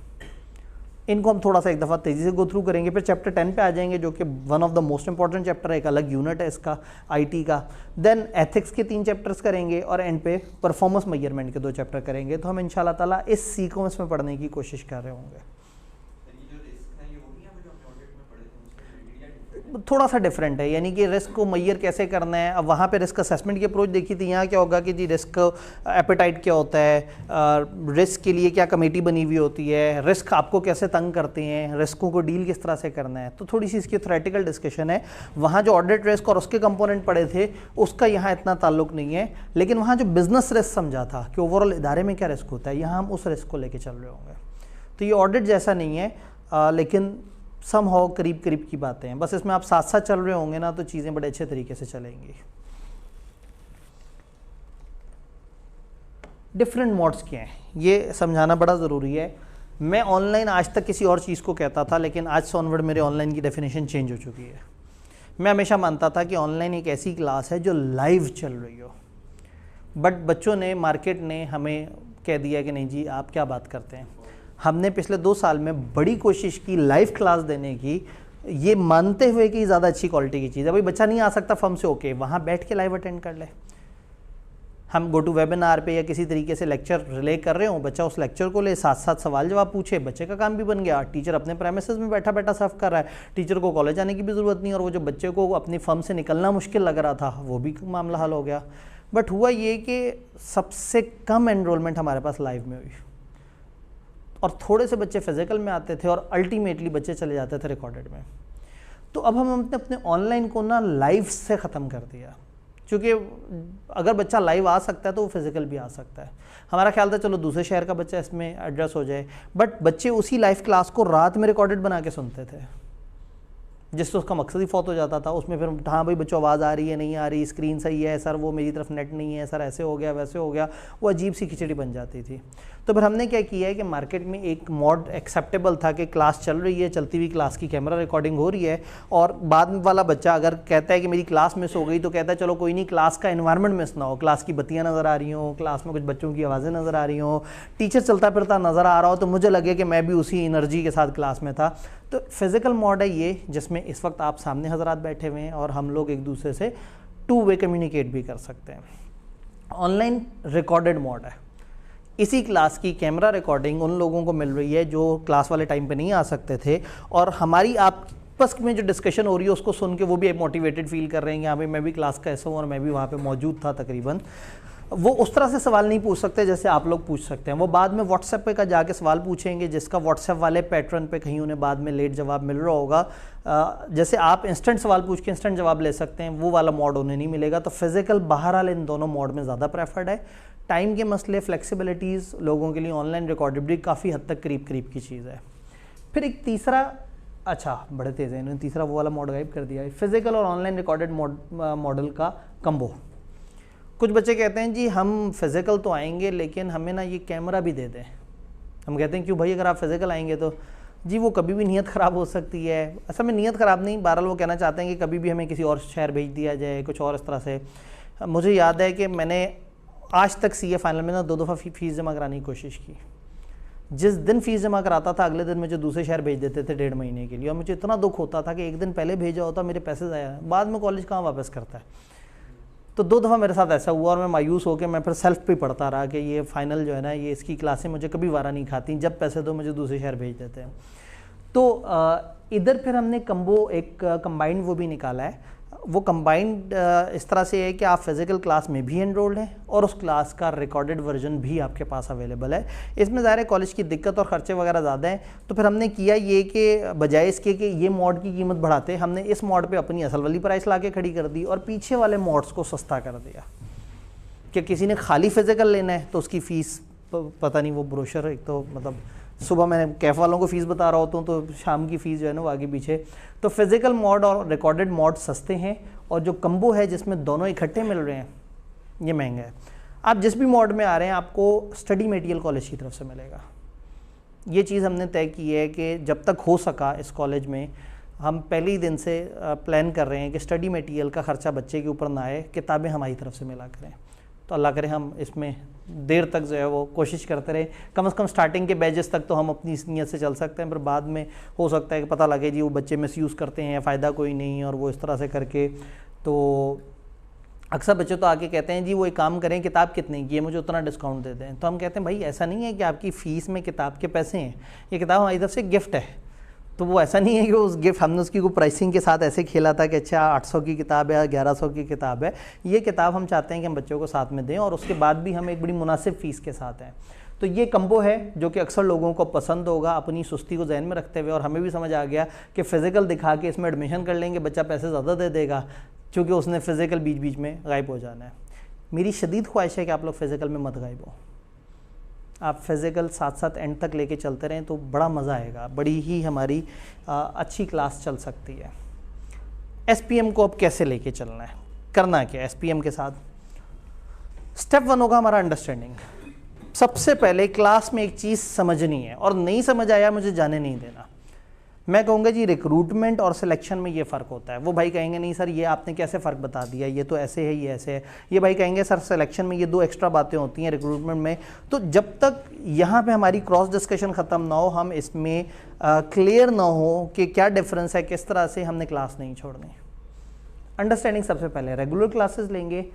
इनको हम थोड़ा सा एक दफ़ा तेज़ी से गो थ्रू करेंगे। फिर चैप्टर 10 पे आ जाएंगे, जो कि one of the most important chapter है, एक अलग यूनिट है इसका आईटी का। देन एथिक्स के 3 चैप्टर्स करेंगे और एंड पे परफॉर्मेंस मेजरमेंट के 2 चैप्टर करेंगे। तो हम इंशाल्लाह ताला इस सीक्वेंस में पढ़ने की कोशिश कर रहे होंगे। थोड़ा सा डिफरेंट है, यानी कि रिस्क को मैयर कैसे करना है। अब वहाँ पे रिस्क असेसमेंट की अप्रोच देखी थी, यहाँ क्या होगा कि जी रिस्क एपेटाइट क्या होता है, रिस्क के लिए क्या कमेटी बनी हुई होती है, रिस्क आपको कैसे तंग करते हैं, रिस्कों को डील किस तरह से करना है। तो थोड़ी सी इसकी थ्योरेटिकल डिस्कशन है। वहाँ जो ऑडिट रिस्क और उसके कंपोनेंट पड़े थे उसका यहाँ इतना ताल्लुक नहीं है, लेकिन वहाँ जो बिजनेस रिस्क समझा था कि ओवरऑल इदारे में क्या रिस्क होता है, यहाँ हम उस रिस्क को लेके चल रहे होंगे। तो ये ऑडिट जैसा नहीं है, लेकिन सम हो करीब करीब की बातें हैं। बस इसमें आप साथ साथ चल रहे होंगे ना, तो चीज़ें बड़े अच्छे तरीके से चलेंगी। डिफरेंट मोड्स क्या हैं ये समझाना बड़ा ज़रूरी है। मैं ऑनलाइन आज तक किसी और चीज़ को कहता था, लेकिन आज से ऑनवर्ड मेरे ऑनलाइन की डेफिनेशन चेंज हो चुकी है। मैं हमेशा मानता था कि ऑनलाइन एक ऐसी क्लास है जो लाइव चल रही हो, बट बच्चों ने, मार्केट ने हमें कह दिया कि नहीं जी आप क्या बात करते हैं। हमने पिछले 2 साल में बड़ी कोशिश की लाइव क्लास देने की, ये मानते हुए कि ज़्यादा अच्छी क्वालिटी की चीज़ है। भाई बच्चा नहीं आ सकता फर्म से, ओके वहाँ बैठ के लाइव अटेंड कर ले। हम गो टू वेबिनार पे या किसी तरीके से लेक्चर रिले कर रहे हो, बच्चा उस लेक्चर को ले, साथ साथ सवाल जवाब पूछे, बच्चे का काम भी बन गया। टीचर अपने प्रेमिसेस में बैठा बैठा सर्व कर रहा है, टीचर को कॉलेज आने की भी ज़रूरत नहीं, और वो जो बच्चे को अपनी फर्म से निकलना मुश्किल लग रहा था वो भी मामला हल हो गया। बट हुआ ये कि सबसे कम एनरोलमेंट हमारे पास लाइव में हुई, और थोड़े से बच्चे फिजिकल में आते थे, और अल्टीमेटली बच्चे चले जाते थे रिकॉर्डेड में। तो अब हमने अपने ऑनलाइन को ना लाइव से ख़त्म कर दिया, क्योंकि अगर बच्चा लाइव आ सकता है तो वो फिजिकल भी आ सकता है। हमारा ख्याल था चलो दूसरे शहर का बच्चा इसमें एड्रेस हो जाए, बट बच्चे उसी लाइव क्लास को रात में रिकॉर्डेड बना के सुनते थे, जिससे उसका मकसद ही फौत हो जाता था। उसमें फिर हाँ भाई बच्चों आवाज़ आ रही है नहीं आ रही, स्क्रीन सही है सर, वो मेरी तरफ नेट नहीं है सर, ऐसे हो गया वैसे हो गया, वो अजीब सी खिचड़ी बन जाती थी। तो फिर हमने क्या किया है कि मार्केट में एक मॉड एक्सेप्टेबल था कि क्लास चल रही है, चलती हुई क्लास की कैमरा रिकॉर्डिंग हो रही है, और बाद वाला बच्चा अगर कहता है कि मेरी क्लास मिस हो गई तो कहता है चलो कोई नहीं, क्लास का एनवायरनमेंट मिस ना हो, क्लास की बत्तियाँ नज़र आ रही हों, क्लास में कुछ बच्चों की आवाज़ें नज़र आ रही हों, टीचर चलता फिरता नज़र आ रहा हो, तो मुझे लगे कि मैं भी उसी एनर्जी के साथ क्लास में था। तो फिज़िकल मॉड है ये, जिसमें इस वक्त आप सामने हजरात बैठे हुए हैं और हम लोग एक दूसरे से 2 वे कम्युनिकेट भी कर सकते हैं। ऑनलाइन रिकॉर्डेड मॉड है, इसी क्लास की कैमरा रिकॉर्डिंग उन लोगों को मिल रही है जो क्लास वाले टाइम पे नहीं आ सकते थे, और हमारी आपस में जो डिस्कशन हो रही है उसको सुन के वो भी मोटिवेटेड फील कर रहे हैं कि हाँ भाई मैं भी क्लास का ऐसा हूँ और मैं भी वहाँ पे मौजूद था तकरीबन। वो उस तरह से सवाल नहीं पूछ सकते जैसे आप लोग पूछ सकते हैं, वो बाद में व्हाट्सएप पे का जाके सवाल पूछेंगे, जिसका व्हाट्सएप वाले पैटर्न पे कहीं उन्हें बाद में लेट जवाब मिल रहा होगा। जैसे आप इंस्टेंट सवाल पूछ के इंस्टेंट जवाब ले सकते हैं, वो वाला मोड उन्हें नहीं मिलेगा। तो फिजिकल बहरहाल इन दोनों मोड में ज़्यादा प्रेफर्ड है। टाइम के मसले, फ्लेक्सिबिलिटीज़ लोगों के लिए ऑनलाइन रिकॉर्डेड भी काफ़ी हद तक करीब करीब की चीज़ है। फिर एक तीसरा, अच्छा बड़े तेज़ है, इन्होंने तीसरा वो वाला मॉड गायब कर दिया है, फिजिकल और ऑनलाइन रिकॉर्डेड मॉडल का कम्बो। कुछ बच्चे कहते हैं जी हम फिज़िकल तो आएंगे लेकिन हमें ना ये कैमरा भी दे दें। हम कहते हैं क्यों भाई, अगर आप फिज़िकल आएंगे तो जी वो कभी भी नीयत ख़राब हो सकती है। असल में नीयत ख़राब नहीं, बहरहाल वो कहना चाहते हैं कि कभी भी हमें किसी और शहर भेज दिया जाए, कुछ और इस तरह से। मुझे याद है कि मैंने आज तक CA फाइनल में ना 2 दफ़ा फ़ीस जमा कराने की कोशिश की। जिस दिन फ़ीस जमा कराता था अगले दिन मुझे दूसरे शहर भेज देते थे 1.5 महीने के लिए, और मुझे इतना दुख होता था कि एक दिन पहले भेजा होता मेरे पैसे ज़ाया, बाद में कॉलेज कहाँ वापस करता है। तो 2 दफ़ा मेरे साथ ऐसा हुआ और मैं मायूस होकर मैं फिर सेल्फ पे पढ़ता रहा कि ये फ़ाइनल जो है ना, ये इसकी क्लासें मुझे कभी वारा नहीं खाती, जब पैसे दो मुझे दूसरे शहर भेज देते हैं। तो इधर फिर हमने कम्बो एक कंबाइंड वो भी निकाला है, वो कंबाइंड इस तरह से है कि आप फिज़िकल क्लास में भी एनरोल्ड हैं और उस क्लास का रिकॉर्डेड वर्जन भी आपके पास अवेलेबल है। इसमें ज़ाहिर है कॉलेज की दिक्कत और ख़र्चे वगैरह ज़्यादा हैं, तो फिर हमने किया ये कि बजाय इसके कि ये मॉड की कीमत बढ़ाते, हमने इस मॉड पे अपनी असल वाली प्राइस ला के खड़ी कर दी और पीछे वाले मॉड्स को सस्ता कर दिया। कि किसी ने खाली फिज़िकल लेना है तो उसकी फ़ीस पता नहीं, वो ब्रोशर एक तो मतलब सुबह मैं कैफ वालों को फ़ीस बता रहा होता हूँ तो शाम की फ़ीस जो है ना वो आगे पीछे। तो फिज़िकल मॉड और रिकॉर्डेड मॉड सस्ते हैं और जो कम्बो है जिसमें दोनों इकट्ठे मिल रहे हैं ये महंगा है। आप जिस भी मॉड में आ रहे हैं आपको स्टडी मटेरियल कॉलेज की तरफ से मिलेगा। ये चीज़ हमने तय की है कि जब तक हो सका इस कॉलेज में हम पहले ही दिन से प्लान कर रहे हैं कि स्टडी मटेरियल का ख़र्चा बच्चे के ऊपर ना आए, किताबें हमारी तरफ से मिला करें। तो अल्लाह करे हम इसमें देर तक जो है वो कोशिश करते रहे, कम से कम स्टार्टिंग के बैचेस तक तो हम अपनी इस नीयत से चल सकते हैं, पर बाद में हो सकता है कि पता लगे जी वो बच्चे मिसयूज़ करते हैं या फ़ायदा कोई नहीं और वो इस तरह से करके। तो अक्सर बच्चे तो आके कहते हैं जी वो एक काम करें किताब कितने की है, मुझे उतना डिस्काउंट दे दें। तो हम कहते हैं भाई ऐसा नहीं है कि आपकी फ़ीस में किताब के पैसे हैं, ये किताब हमारी तरफ से गिफ्ट है। तो वो ऐसा नहीं है कि उस गिफ्ट हमने उसकी को प्राइसिंग के साथ ऐसे खेला था कि अच्छा 800 की किताब है या 1100 की किताब है। ये किताब हम चाहते हैं कि हम बच्चों को साथ में दें और उसके बाद भी हम एक बड़ी मुनासिब फ़ीस के साथ हैं। तो ये कम्बो है जो कि अक्सर लोगों को पसंद होगा, अपनी सुस्ती को जहन में रखते हुए। और हमें भी समझ आ गया कि फ़िज़िकल दिखा के इसमें एडमिशन कर लेंगे, बच्चा पैसे ज़्यादा दे देगा चूँकि उसने फ़िज़िकल बीच बीच में गायब हो जाना है। मेरी शदीद ख्वाहिश है कि आप लोग फ़िज़िकल में मत गायब हो, आप फिज़िकल साथ साथ एंड तक लेके चलते रहें तो बड़ा मज़ा आएगा, बड़ी ही हमारी अच्छी क्लास चल सकती है। एसपीएम को अब कैसे लेके चलना है, करना क्या है एसपीएम के साथ? स्टेप 1 होगा हमारा अंडरस्टैंडिंग। सबसे पहले क्लास में एक चीज़ समझनी है और नहीं समझ आया मुझे जाने नहीं देना। मैं कहूँगा जी रिक्रूटमेंट और सिलेक्शन में ये फ़र्क होता है। वो भाई कहेंगे नहीं सर ये आपने कैसे फ़र्क बता दिया, ये तो ऐसे है ये ऐसे है। ये भाई कहेंगे सर सिलेक्शन में ये 2 एक्स्ट्रा बातें होती हैं रिक्रूटमेंट में। तो जब तक यहाँ पे हमारी क्रॉस डिस्कशन ख़त्म ना हो, हम इसमें क्लियर ना हो कि क्या डिफरेंस है, किस तरह से हमने क्लास नहीं छोड़नी। अंडरस्टैंडिंग सबसे पहले, रेगुलर क्लासेस लेंगे,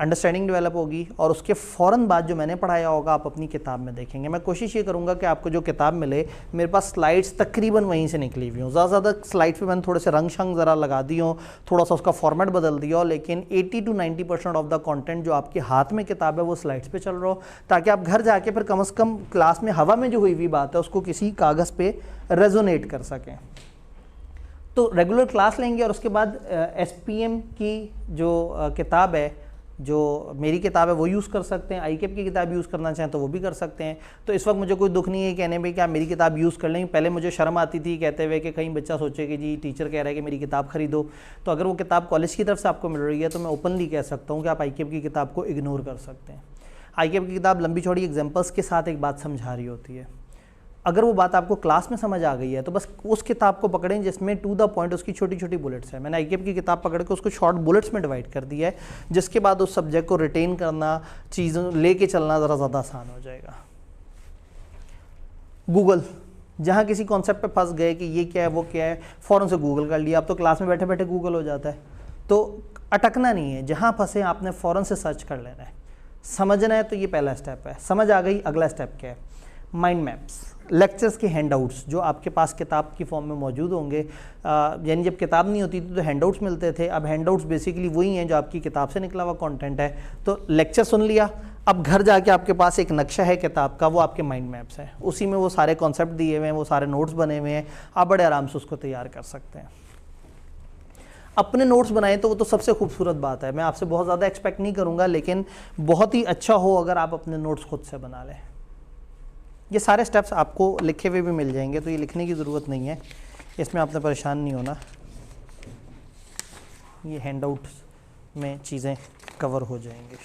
अंडरस्टैंडिंग डेवलप होगी और उसके फ़ौरन बाद जो मैंने पढ़ाया होगा आप अपनी किताब में देखेंगे। मैं कोशिश ये करूँगा कि आपको जो किताब मिले मेरे पास स्लाइड्स तकरीबन वहीं से निकली हुई हूँ। ज़्यादा स्लाइड्स पे मैंने थोड़े से रंग शंग ज़रा लगा दी हो, थोड़ा सा उसका फॉर्मेट बदल दिया हो, लेकिन 80 to 90% ऑफ द कंटेंट जो आपके हाथ में किताब है वो स्लाइड्स पे चल रहा हो, ताकि आप घर जाके फिर कम से कम क्लास में हवा में जो हुई हुई बात है उसको किसी कागज़ पे रेजोनेट कर सकें। तो रेगुलर क्लास लेंगे और उसके बाद एसपीएम की जो किताब है, जो मेरी किताब है वो यूज़ कर सकते हैं। आईकेप की किताब यूज़ करना चाहें तो वो भी कर सकते हैं। तो इस वक्त मुझे कोई दुख नहीं है कहने में कि आप मेरी किताब यूज़ कर लें। पहले मुझे शर्म आती थी कहते हुए कि कहीं बच्चा सोचे कि जी टीचर कह रहा है कि मेरी किताब खरीदो। तो अगर वो किताब कॉलेज की तरफ से आपको मिल रही है तो मैं ओपनली कह सकता हूँ कि आप आईकेप की किताब को इग्नोर कर सकते हैं। आईकेप की किताब लंबी चौड़ी एग्जाम्पल्स के साथ एक बात समझा रही होती है। अगर वो बात आपको क्लास में समझ आ गई है तो बस उस किताब को पकड़ें जिसमें टू द पॉइंट उसकी छोटी छोटी बुलेट्स है। मैंने आईकेप की किताब पकड़ के उसको शॉर्ट बुलेट्स में डिवाइड कर दिया है, जिसके बाद उस सब्जेक्ट को रिटेन करना, चीज़ों लेके चलना ज़रा ज़्यादा आसान हो जाएगा। गूगल, जहाँ किसी कॉन्सेप्ट पे फंस गए कि ये क्या है वो क्या है, फ़ौरन से गूगल कर लिया। अब तो क्लास में बैठे बैठे गूगल हो जाता है। तो अटकना नहीं है, जहाँ फंसे आपने फ़ौरन से सर्च कर लेना है। समझना है तो ये पहला स्टेप है। समझ आ गई, अगला स्टेप क्या है? माइंड मैप्स, लेक्चर्स के हैंडआउट्स जो आपके पास किताब की फॉर्म में मौजूद होंगे। यानी जब किताब नहीं होती थी तो हैंडआउट्स मिलते थे। अब हैंडआउट्स बेसिकली वही हैं जो आपकी किताब से निकला हुआ कंटेंट है। तो लेक्चर सुन लिया, अब घर जाके आपके पास एक नक्शा है किताब का, वो आपके माइंड मैप्स हैं। उसी में वो सारे कॉन्सेप्ट दिए हुए हैं, वो सारे नोट्स बने हुए हैं। आप बड़े आराम से उसको तैयार कर सकते हैं। अपने नोट्स बनाएं तो वो तो सबसे खूबसूरत बात है। मैं आपसे बहुत ज़्यादा एक्सपेक्ट नहीं करूँगा, लेकिन बहुत ही अच्छा हो अगर आप अपने नोट्स खुद से बना लें। ये सारे स्टेप्स आपको लिखे हुए भी मिल जाएंगे, तो ये लिखने की ज़रूरत नहीं है, इसमें आपने परेशान नहीं होना। ये हैंडआउट्स में चीज़ें कवर हो जाएंगी।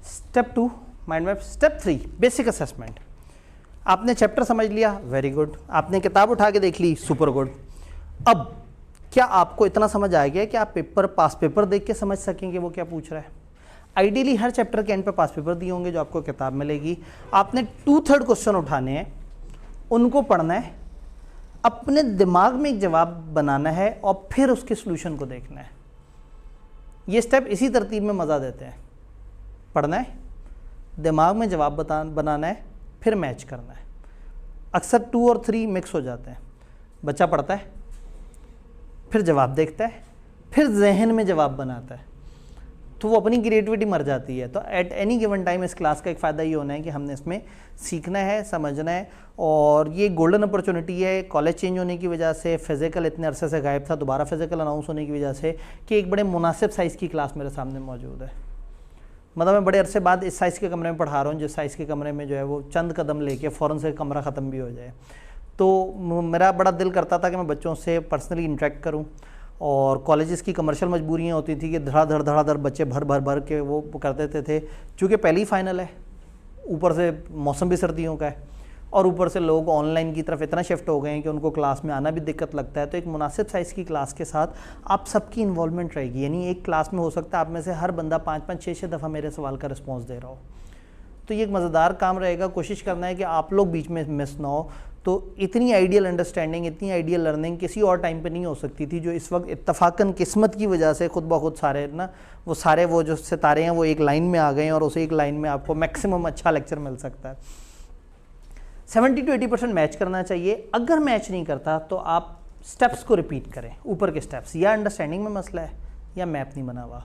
Step 2 mind map. Step 3 basic assessment. आपने चैप्टर समझ लिया, वेरी गुड। आपने किताब उठा के देख ली, सुपर गुड। अब क्या आपको इतना समझ आ गया कि आप पास पेपर देख के समझ सकेंगे वो क्या पूछ रहा है? आइडियली हर चैप्टर के एंड पे पास पेपर दिए होंगे जो आपको किताब मिलेगी। आपने 2/3 क्वेश्चन उठाने हैं, उनको पढ़ना है, अपने दिमाग में एक जवाब बनाना है और फिर उसके सॉल्यूशन को देखना है। ये स्टेप इसी तरतीब में मज़ा देते हैं। पढ़ना है, दिमाग में जवाब बनाना है, फिर मैच करना है। अक्सर 2 और 3 मिक्स हो जाते हैं। बच्चा पढ़ता है, फिर जवाब देखता है, फिर जहन में जवाब बनाता है, तो वो अपनी क्रिएटिविटी मर जाती है। तो एट एनी गिवन टाइम इस क्लास का एक फ़ायदा ये होना है कि हमने इसमें सीखना है, समझना है, और ये गोल्डन अपॉर्चुनिटी है कॉलेज चेंज होने की वजह से, फिज़िकल इतने अरसे से गायब था, दोबारा फिज़िकल अनाउंस होने की वजह से, कि एक बड़े मुनासिब साइज़ की क्लास मेरे सामने मौजूद है। मतलब मैं बड़े अरसे बाद इस साइज़ के कमरे में पढ़ा रहा हूँ, जिस साइज़ के कमरे में जो है वो चंद कदम लेके फ़ौरन से कमरा ख़त्म भी हो जाए। तो मेरा बड़ा दिल करता था कि मैं बच्चों से पर्सनली इंटरेक्ट करूँ, और कॉलेजेस की कमर्शियल मजबूरियाँ होती थी कि धड़ाधड़ बच्चे भर के वो कर देते थे। चूँकि पहली फाइनल है, ऊपर से मौसम भी सर्दियों का है, और ऊपर से लोग ऑनलाइन की तरफ इतना शिफ्ट हो गए हैं कि उनको क्लास में आना भी दिक्कत लगता है। तो एक मुनासिब साइज़ की क्लास के साथ आप सबकी इन्वॉल्वमेंट रहेगी। यानी एक क्लास में हो सकता है आप में से हर बंदा 5-5, 6-6 दफ़ा मेरे सवाल का रिस्पॉन्स दे रहा हो। तो ये एक मज़ेदार काम रहेगा। कोशिश करना है कि आप लोग बीच में मिस ना हो। तो इतनी आइडियल अंडरस्टैंडिंग, इतनी आइडियल लर्निंग किसी और टाइम पे नहीं हो सकती थी, जो इस वक्त इत्तफाकन किस्मत की वजह से खुद ब खुद सारे ना वो जो सितारे हैं वो एक लाइन में आ गए हैं, और उस एक लाइन में आपको मैक्सिमम अच्छा लेक्चर मिल सकता है। 70 to 80% मैच करना चाहिए। अगर मैच नहीं करता तो आप स्टेप्स को रिपीट करें, ऊपर के स्टेप्स। या अंडरस्टैंडिंग में मसला है या मैप नहीं बना हुआ।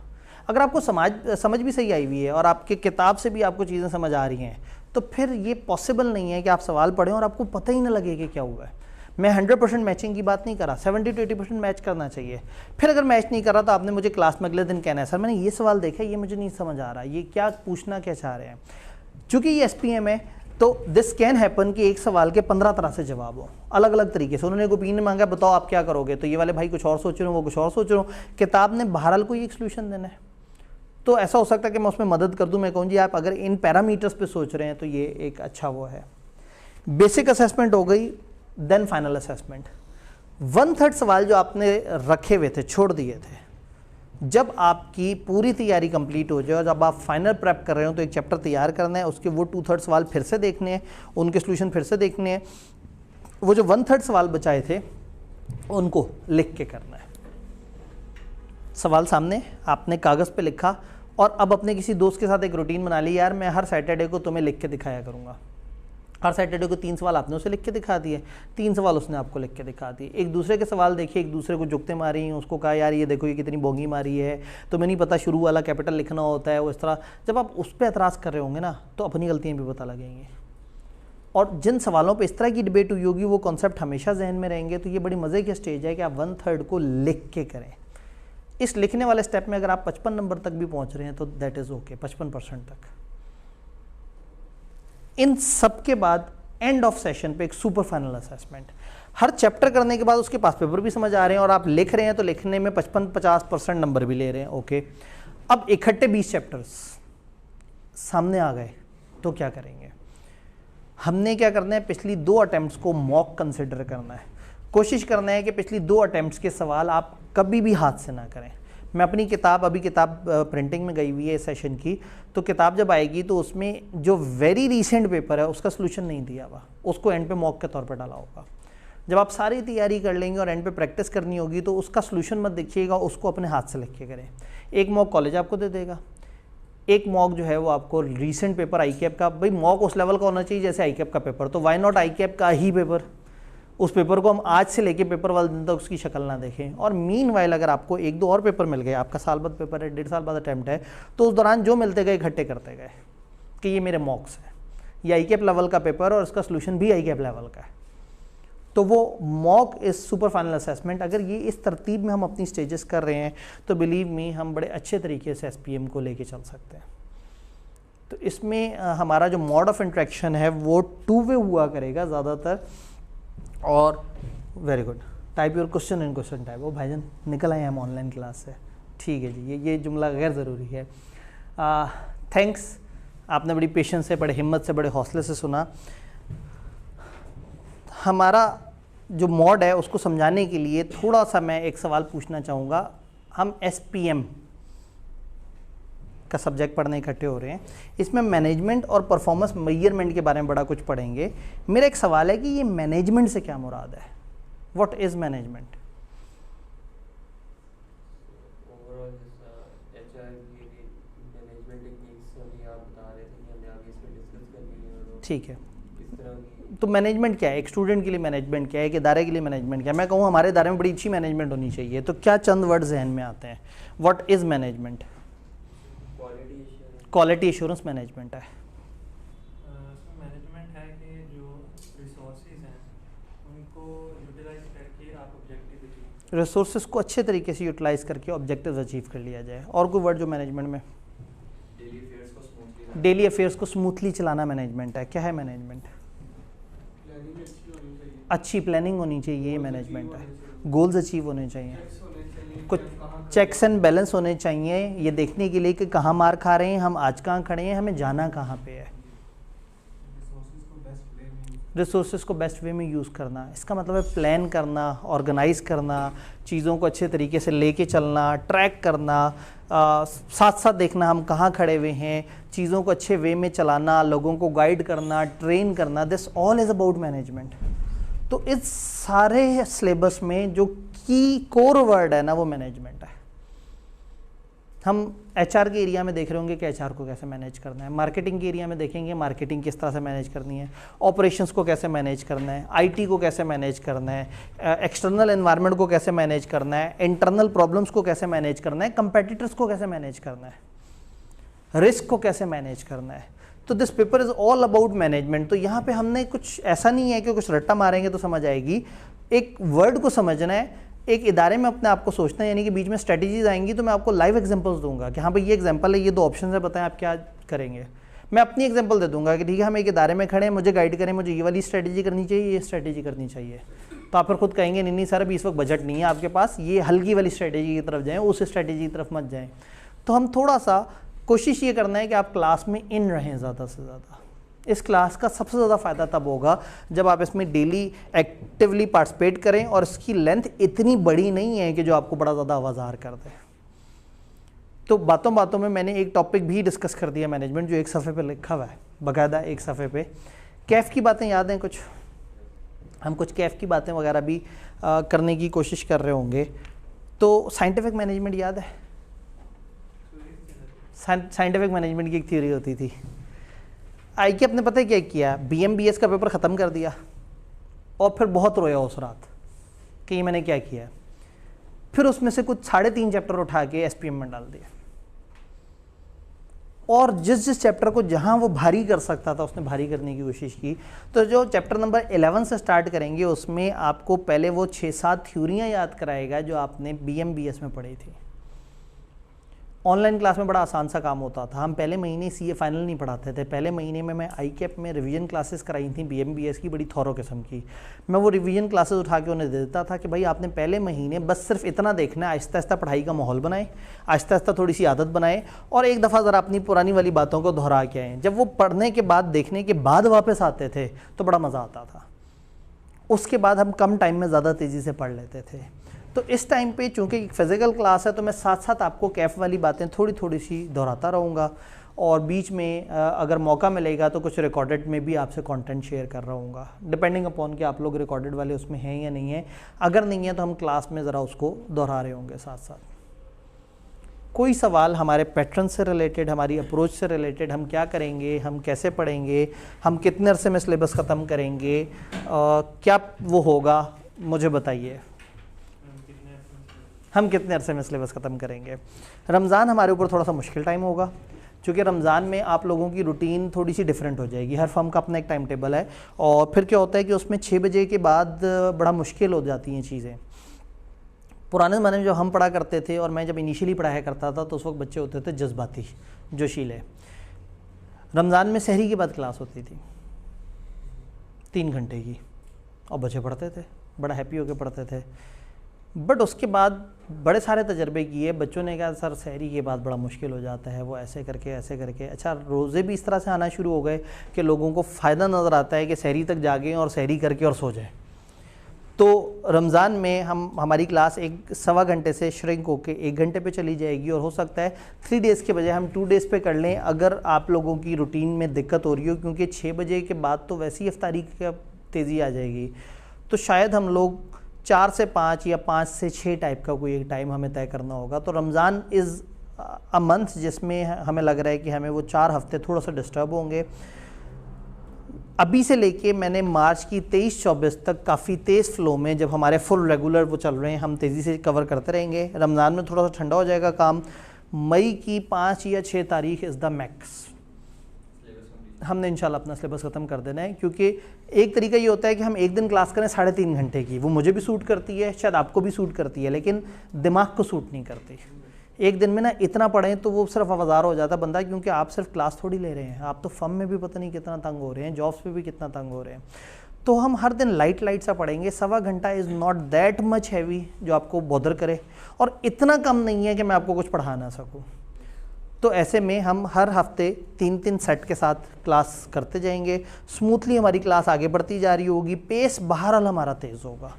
अगर आपको समझ भी सही आई हुई है और आपके किताब से भी आपको चीज़ें समझ आ रही हैं, तो फिर ये पॉसिबल नहीं है कि आप सवाल पढ़ें और आपको पता ही ना लगे कि क्या हुआ है। मैं 100% मैचिंग की बात नहीं कर रहा, 70 to 80% मैच करना चाहिए। फिर अगर मैच नहीं कर रहा तो आपने मुझे क्लास में अगले दिन कहना है, सर मैंने ये सवाल देखा, ये मुझे नहीं समझ आ रहा, ये क्या पूछना क्या चाह रहे हैं। चूँकि ये SPM है, तो दिस कैन हैपन कि एक सवाल के 15 तरह से जवाब हो, अलग अलग तरीके से। उन्होंने एक ओपिनियन मांगा, बताओ आप क्या करोगे, तो ये वाले भाई कुछ और सोच रहे हो, वो कुछ और सोच रहे हो। किताब ने बहरहाल कोई एक सोल्यूशन देना है। तो ऐसा हो सकता है कि मैं उसमें मदद कर दूं। मैं कहूँ जी आप अगर इन पैरामीटर्स पे सोच रहे हैं तो ये एक अच्छा वो है। बेसिक असेसमेंट हो गई, देन फाइनल असेसमेंट। 1/3 सवाल जो आपने रखे हुए थे, छोड़ दिए थे, जब आपकी पूरी तैयारी कंप्लीट हो जाए और जब आप फाइनल प्रेप कर रहे हो तो एक चैप्टर तैयार करना है, उसके वो 2/3 सवाल फिर से देखने हैं, उनके सोल्यूशन फिर से देखने हैं। वो जो 1/3 सवाल बचाए थे उनको लिख के करना है। सवाल सामने, आपने कागज़ पे लिखा, और अब अपने किसी दोस्त के साथ एक रूटीन बना ली, यार मैं हर सैटरडे को तुम्हें लिख के दिखाया करूँगा। हर सैटरडे को 3 सवाल आपने उसे लिख के दिखा दिए, 3 सवाल उसने आपको लिख के दिखा दिए। एक दूसरे के सवाल देखिए, एक दूसरे को जुगते मारी, उसको कहा यार ये देखो ये कितनी बोंगी मारी है, तुम्हें नहीं पता शुरू वाला कैपिटल लिखना होता है। वो इस तरह जब आप उस पर एतराज़ कर रहे होंगे ना, तो अपनी गलतियाँ भी पता लगेंगी। और जिन सवालों पे इस तरह की डिबेट हुई होगी वो कॉन्सेप्ट हमेशा जहन में रहेंगे। तो ये बड़ी मज़े की स्टेज है कि आप 1/3 को लिख के करें। इस लिखने वाले स्टेप में अगर आप 55 नंबर तक भी पहुंच रहे हैं तो दैट इज़ ओके, 55% तक। इन सब के बाद एंड ऑफ सेशन पे एक सुपर फाइनल असेसमेंट। हर चैप्टर करने के बाद उसके पास पेपर भी समझ आ रहे हैं और आप लिख रहे हैं, तो लिखने में 55-50% नंबर भी ले रहे हैं, ओके। अब इकट्ठे 20 चैप्टर्स सामने आ गए तो क्या करेंगे? हमने क्या करना है, पिछली 2 अटेम्प्ट्स को मॉक कंसिडर करना है। कोशिश करना है कि पिछली 2 अटेम्प्ट्स के सवाल आप कभी भी हाथ से ना करें। मैं अपनी किताब, अभी किताब प्रिंटिंग में गई हुई है इस सेशन की, तो किताब जब आएगी तो उसमें जो वेरी रीसेंट पेपर है उसका सलूशन नहीं दिया हुआ, उसको एंड पे मॉक के तौर पर डाला होगा। जब आप सारी तैयारी कर लेंगे और एंड पे प्रैक्टिस करनी होगी तो उसका सलूशन मत देखिएगा, उसको अपने हाथ से लिख के करें। एक मॉक कॉलेज आपको दे देगा, एक मॉक जो है वो आपको रीसेंट पेपर ICAP का, भाई मॉक उस लेवल का होना चाहिए जैसे ICAP का पेपर, तो वाई नॉट ICAP का ही पेपर। उस पेपर को हम आज से लेके पेपर वाले दिन तक उसकी शक्ल ना देखें। और मीन वाइल अगर आपको 1-2 और पेपर मिल गए, आपका साल बाद पेपर है, 1.5 साल बाद अटैम्प्ट है, तो उस दौरान जो मिलते गए इकट्ठे करते गए कि ये मेरे मॉक्स हैं, ये ICAP लेवल का पेपर और इसका सोल्यूशन भी ICAP लेवल का है। तो वो mock is super final assessment. अगर ये इस तरतीब में हम अपनी स्टेजेस कर रहे हैं तो बिलीव मी हम बड़े अच्छे तरीके से SPM को लेके चल सकते हैं। तो इसमें हमारा जो मोड ऑफ इंट्रैक्शन है वो 2 वे हुआ करेगा ज़्यादातर। और very good, type your question in question type. वो भाईजान निकल आए हम ऑनलाइन क्लास से, ठीक है जी, ये जुमला गैर ज़रूरी है। थैंक्स, आपने बड़ी पेशेंस से, बड़े हिम्मत से, बड़े हौसले से सुना। हमारा जो मॉड है उसको समझाने के लिए थोड़ा सा मैं एक सवाल पूछना चाहूँगा। हम SPM का सब्जेक्ट पढ़ने इकट्ठे हो रहे हैं, इसमें मैनेजमेंट और परफॉर्मेंस मेजरमेंट के बारे में बड़ा कुछ पढ़ेंगे। मेरा एक सवाल है कि ये मैनेजमेंट से क्या मुराद है? What is management? ठीक है, तो मैनेजमेंट क्या है, एक स्टूडेंट के लिए मैनेजमेंट क्या है, एक इदारे के लिए मैनेजमेंट क्या है? मैं कहूँ हमारे इदारे में बड़ी अच्छी मैनेजमेंट होनी चाहिए, तो क्या चंद वर्ड जहन में आते हैं? What is management? Quality assurance management है। मैनेजमेंट है कि जो रिसोर्सेज हैं उनको यूटिलाइज करके आप ऑब्जेक्टिव अचीव, रिसोर्सेज को अच्छे तरीके से यूटिलाइज करके ऑब्जेक्टिव अचीव कर लिया जाए। और कोई वर्ड जो मैनेजमेंट में? डेली अफेयर्स को स्मूथली चलाना मैनेजमेंट है। क्या है मैनेजमेंट? अच्छी प्लानिंग होनी चाहिए, ये मैनेजमेंट है। गोल्स अचीव होने चाहिए, कुछ चेक्स एंड बैलेंस होने चाहिए ये देखने के लिए कि कहाँ मार खा रहे हैं हम, आज कहाँ खड़े हैं, हमें जाना कहाँ पे है। रिसोर्सेज को बेस्ट वे में यूज़ करना, इसका मतलब है प्लान करना, ऑर्गेनाइज करना, चीज़ों को अच्छे तरीके से लेके चलना, ट्रैक करना, साथ साथ देखना हम कहाँ खड़े हुए हैं, चीज़ों को अच्छे वे में चलाना, लोगों को गाइड करना, ट्रेन करना, this all is about management. तो इस सारे सिलेबस में जो की कोर वर्ड है ना वो मैनेजमेंट है। हम एचआर के एरिया में देख रहे होंगे कि एचआर को कैसे मैनेज करना है, मार्केटिंग के एरिया में देखेंगे मार्केटिंग किस तरह से मैनेज करनी है, ऑपरेशंस को कैसे मैनेज करना है, आईटी को कैसे मैनेज करना है, एक्सटर्नल एनवायरनमेंट को कैसे मैनेज करना है, इंटरनल प्रॉब्लम्स को कैसे मैनेज करना है, कंपेटिटर्स को कैसे मैनेज करना है, रिस्क को कैसे मैनेज करना है। तो this paper is all about management. तो यहाँ पे हमने कुछ ऐसा नहीं है कि कुछ रट्टा मारेंगे तो समझ आएगी, एक वर्ड को समझना है, एक इदारे में अपने आप को सोचना है, यानी कि बीच में स्ट्रेटजीज आएंगी तो मैं आपको लाइव एग्जांपल्स दूंगा कि हाँ भाई ये एग्जांपल है, ये दो ऑप्शन है, बताएं आप क्या करेंगे। मैं अपनी एग्जांपल दे दूंगा कि ठीक है हम एक इदारे में खड़े हैं, मुझे गाइड करें, मुझे ये वाली स्ट्रेटजी करनी चाहिए, ये स्ट्रेटजी करनी चाहिए। तो आप फिर खुद कहेंगे नहीं नहीं सर अभी इस वक्त बजट नहीं है आपके पास, ये हल्की वाली स्ट्रेटजी की तरफ जाएँ, उस स्ट्रेटजी की तरफ मत जाएँ। तो हम थोड़ा सा कोशिश ये करना है कि आप क्लास में इन रहें ज़्यादा से ज़्यादा। इस क्लास का सबसे ज़्यादा फ़ायदा तब होगा जब आप इसमें डेली एक्टिवली पार्टिसिपेट करें और इसकी लेंथ इतनी बड़ी नहीं है कि जो आपको बड़ा ज़्यादा आवाज़ार कर दे। तो बातों बातों में मैंने एक टॉपिक भी डिस्कस कर दिया मैनेजमेंट, जो एक सफ़े पे लिखा हुआ है बाकायदा एक सफ़े पे। कैफ़ की बातें याद हैं कुछ? हम कुछ कैफ़ की बातें वगैरह भी करने की कोशिश कर रहे होंगे। तो साइंटिफिक मैनेजमेंट याद है? साइंटिफिक मैनेजमेंट की एक थ्योरी होती थी। आईकेएफ ने पता है क्या किया, बीएमबीएस का पेपर ख़त्म कर दिया और फिर बहुत रोया उस रात कि ये मैंने क्या किया। फिर उसमें से कुछ 3.5 चैप्टर उठा के एसपीएम में डाल दिया और जिस जिस चैप्टर को जहां वो भारी कर सकता था उसने भारी करने की कोशिश की। तो जो चैप्टर नंबर 11 से स्टार्ट करेंगे उसमें आपको पहले वो 6-7 थ्योरियाँ याद कराएगा जो आपने बीएमबीएस में पढ़ी थी। ऑनलाइन क्लास में बड़ा आसान सा काम होता था। हम पहले महीने सीए फाइनल नहीं पढ़ाते थे, पहले महीने में मैं आईकेएफ में रिवीजन क्लासेस कराई थी बीएमबीएस की, बड़ी थॉरो किस्म की। मैं वो रिवीजन क्लासेस उठा के उन्हें दे देता था कि भाई आपने पहले महीने बस सिर्फ इतना देखना है, आहिस्ता आहिस्ता पढ़ाई का माहौल बनाए, आहिस्ता आहिस्ता थोड़ी सी आदत बनाए और एक दफ़ा ज़रा अपनी पुरानी वाली बातों को दोहरा के आएँ। जब वो पढ़ने के बाद देखने के बाद वापस आते थे तो बड़ा मज़ा आता था। उसके बाद हम कम टाइम में ज़्यादा तेज़ी से पढ़ लेते थे। तो इस टाइम पे चूँकि फिज़िकल क्लास है तो मैं साथ साथ आपको कैफ वाली बातें थोड़ी थोड़ी सी दोहराता रहूँगा और बीच में अगर मौका मिलेगा तो कुछ रिकॉर्डेड में भी आपसे कंटेंट शेयर कर रहा हूँगा, डिपेंडिंग अपॉन कि आप लोग रिकॉर्डेड वाले उसमें हैं या नहीं है। अगर नहीं है तो हम क्लास में ज़रा उसको दोहरा रहे होंगे साथ साथ। कोई सवाल हमारे पैटर्न से रिलेटेड, हमारी अप्रोच से रिलेटेड, हम क्या करेंगे, हम कैसे पढ़ेंगे, हम कितने अरसे में सिलेबस ख़त्म करेंगे, क्या वो होगा, मुझे बताइए। हम कितने अरसे में सिलेबस ख़त्म करेंगे। रमज़ान हमारे ऊपर थोड़ा सा मुश्किल टाइम होगा क्योंकि रमज़ान में आप लोगों की रूटीन थोड़ी सी डिफरेंट हो जाएगी। हर फर्म का अपना एक टाइम टेबल है और फिर क्या होता है कि उसमें 6 बजे के बाद बड़ा मुश्किल हो जाती हैं चीज़ें। पुराने ज़माने में जब हम पढ़ा करते थे और मैं जब इनिशियली पढ़ाया करता था तो उस वक्त बच्चे होते थे जज्बाती, जोशीले। रमज़ान में सहरी के बाद क्लास होती थी 3 घंटे की और बच्चे पढ़ते थे, बड़ा हैप्पी होकर पढ़ते थे। बट उसके बाद बड़े सारे तजर्बे किए, बच्चों ने कहा सर सहरी के बाद बड़ा मुश्किल हो जाता है, वो ऐसे करके अच्छा रोज़े भी इस तरह से आना शुरू हो गए कि लोगों को फ़ायदा नज़र आता है कि सहरी तक जागें और सहरी करके और सो जाएं। तो रमज़ान में हमारी क्लास 1-1.25 घंटे से श्रिंक होकर 1 घंटे पे चली जाएगी और हो सकता है 3 डेज़ के बजाय हम 2 डेज़ पे कर लें अगर आप लोगों की रूटीन में दिक्कत हो रही हो, क्योंकि 6 बजे के बाद तो वैसी इफ्तारी की तेज़ी आ जाएगी। तो शायद हम लोग 4 से 5 या 5 से 6 टाइप का कोई एक टाइम हमें तय करना होगा। तो रमज़ान इज़ अ मंथ जिसमें हमें लग रहा है कि हमें वो 4 हफ्ते थोड़ा सा डिस्टर्ब होंगे। अभी से लेके मैंने मार्च की 23-24 तक काफ़ी तेज़ फ्लो में, जब हमारे फुल रेगुलर वो चल रहे हैं, हम तेज़ी से कवर करते रहेंगे। रमज़ान में थोड़ा सा ठंडा हो जाएगा काम। मई की 5 या 6 तारीख इज़ द मैक्स, हमने इंशाल्लाह अपना सिलेबस ख़त्म कर देना है। क्योंकि एक तरीका ये होता है कि हम एक दिन क्लास करें 3.5 घंटे की, वो मुझे भी सूट करती है, शायद आपको भी सूट करती है, लेकिन दिमाग को सूट नहीं करती। एक दिन में ना इतना पढ़ें तो वो सिर्फ आवाज़ार हो जाता बंदा, क्योंकि आप सिर्फ क्लास थोड़ी ले रहे हैं, आप तो फर्म में भी पता नहीं कितना तंग हो रहे हैं, जॉब्स पे भी कितना तंग हो रहे हैं। तो हम हर दिन लाइट सा पढ़ेंगे। 1.25 घंटा is not that much heavy जो आपको बॉदर करे, और इतना कम नहीं है कि मैं आपको कुछ पढ़ा ना सकूँ। तो ऐसे में हम हर हफ्ते 3-3 सेट के साथ क्लास करते जाएंगे। स्मूथली हमारी क्लास आगे बढ़ती जा रही होगी, पेस बहरहाल हमारा तेज़ होगा।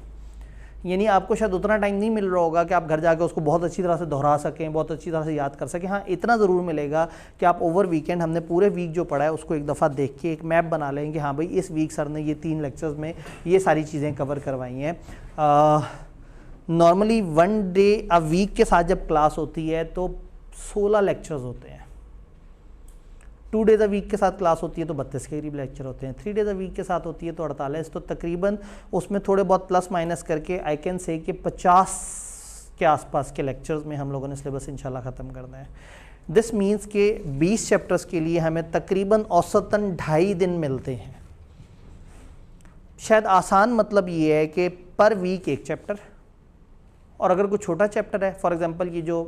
यानी आपको शायद उतना टाइम नहीं मिल रहा होगा कि आप घर जाके उसको बहुत अच्छी तरह से दोहरा सकें, बहुत अच्छी तरह से याद कर सकें। हाँ, इतना ज़रूर मिलेगा कि आप ओवर वीकेंड, हमने पूरे वीक जो पढ़ा है उसको एक दफ़ा देख के एक मैप बना लें कि हाँ भाई इस वीक सर ने ये 3 लेक्चर्स में ये सारी चीज़ें कवर करवाई हैं। नॉर्मली 1 डे अ वीक के साथ जब क्लास होती है तो 16 लेक्चर्स होते हैं। 2 डेज़ अ वीक के साथ क्लास होती है तो 32 के करीब लेक्चर होते हैं। 3 डेज़ अ वीक के साथ होती है तो 48। तो तकरीबन उसमें थोड़े बहुत प्लस माइनस करके आई कैन से कि 50 के आसपास के लेक्चर्स में हम लोगों ने सिलेबस इंशाल्लाह ख़त्म करना है। दिस मीन्स के 20 चैप्टर्स के लिए हमें तकरीबन औसतन 2.5 दिन मिलते हैं। शायद आसान मतलब ये है कि पर वीक एक चैप्टर, और अगर कोई छोटा चैप्टर है, फॉर एग्ज़ाम्पल ये जो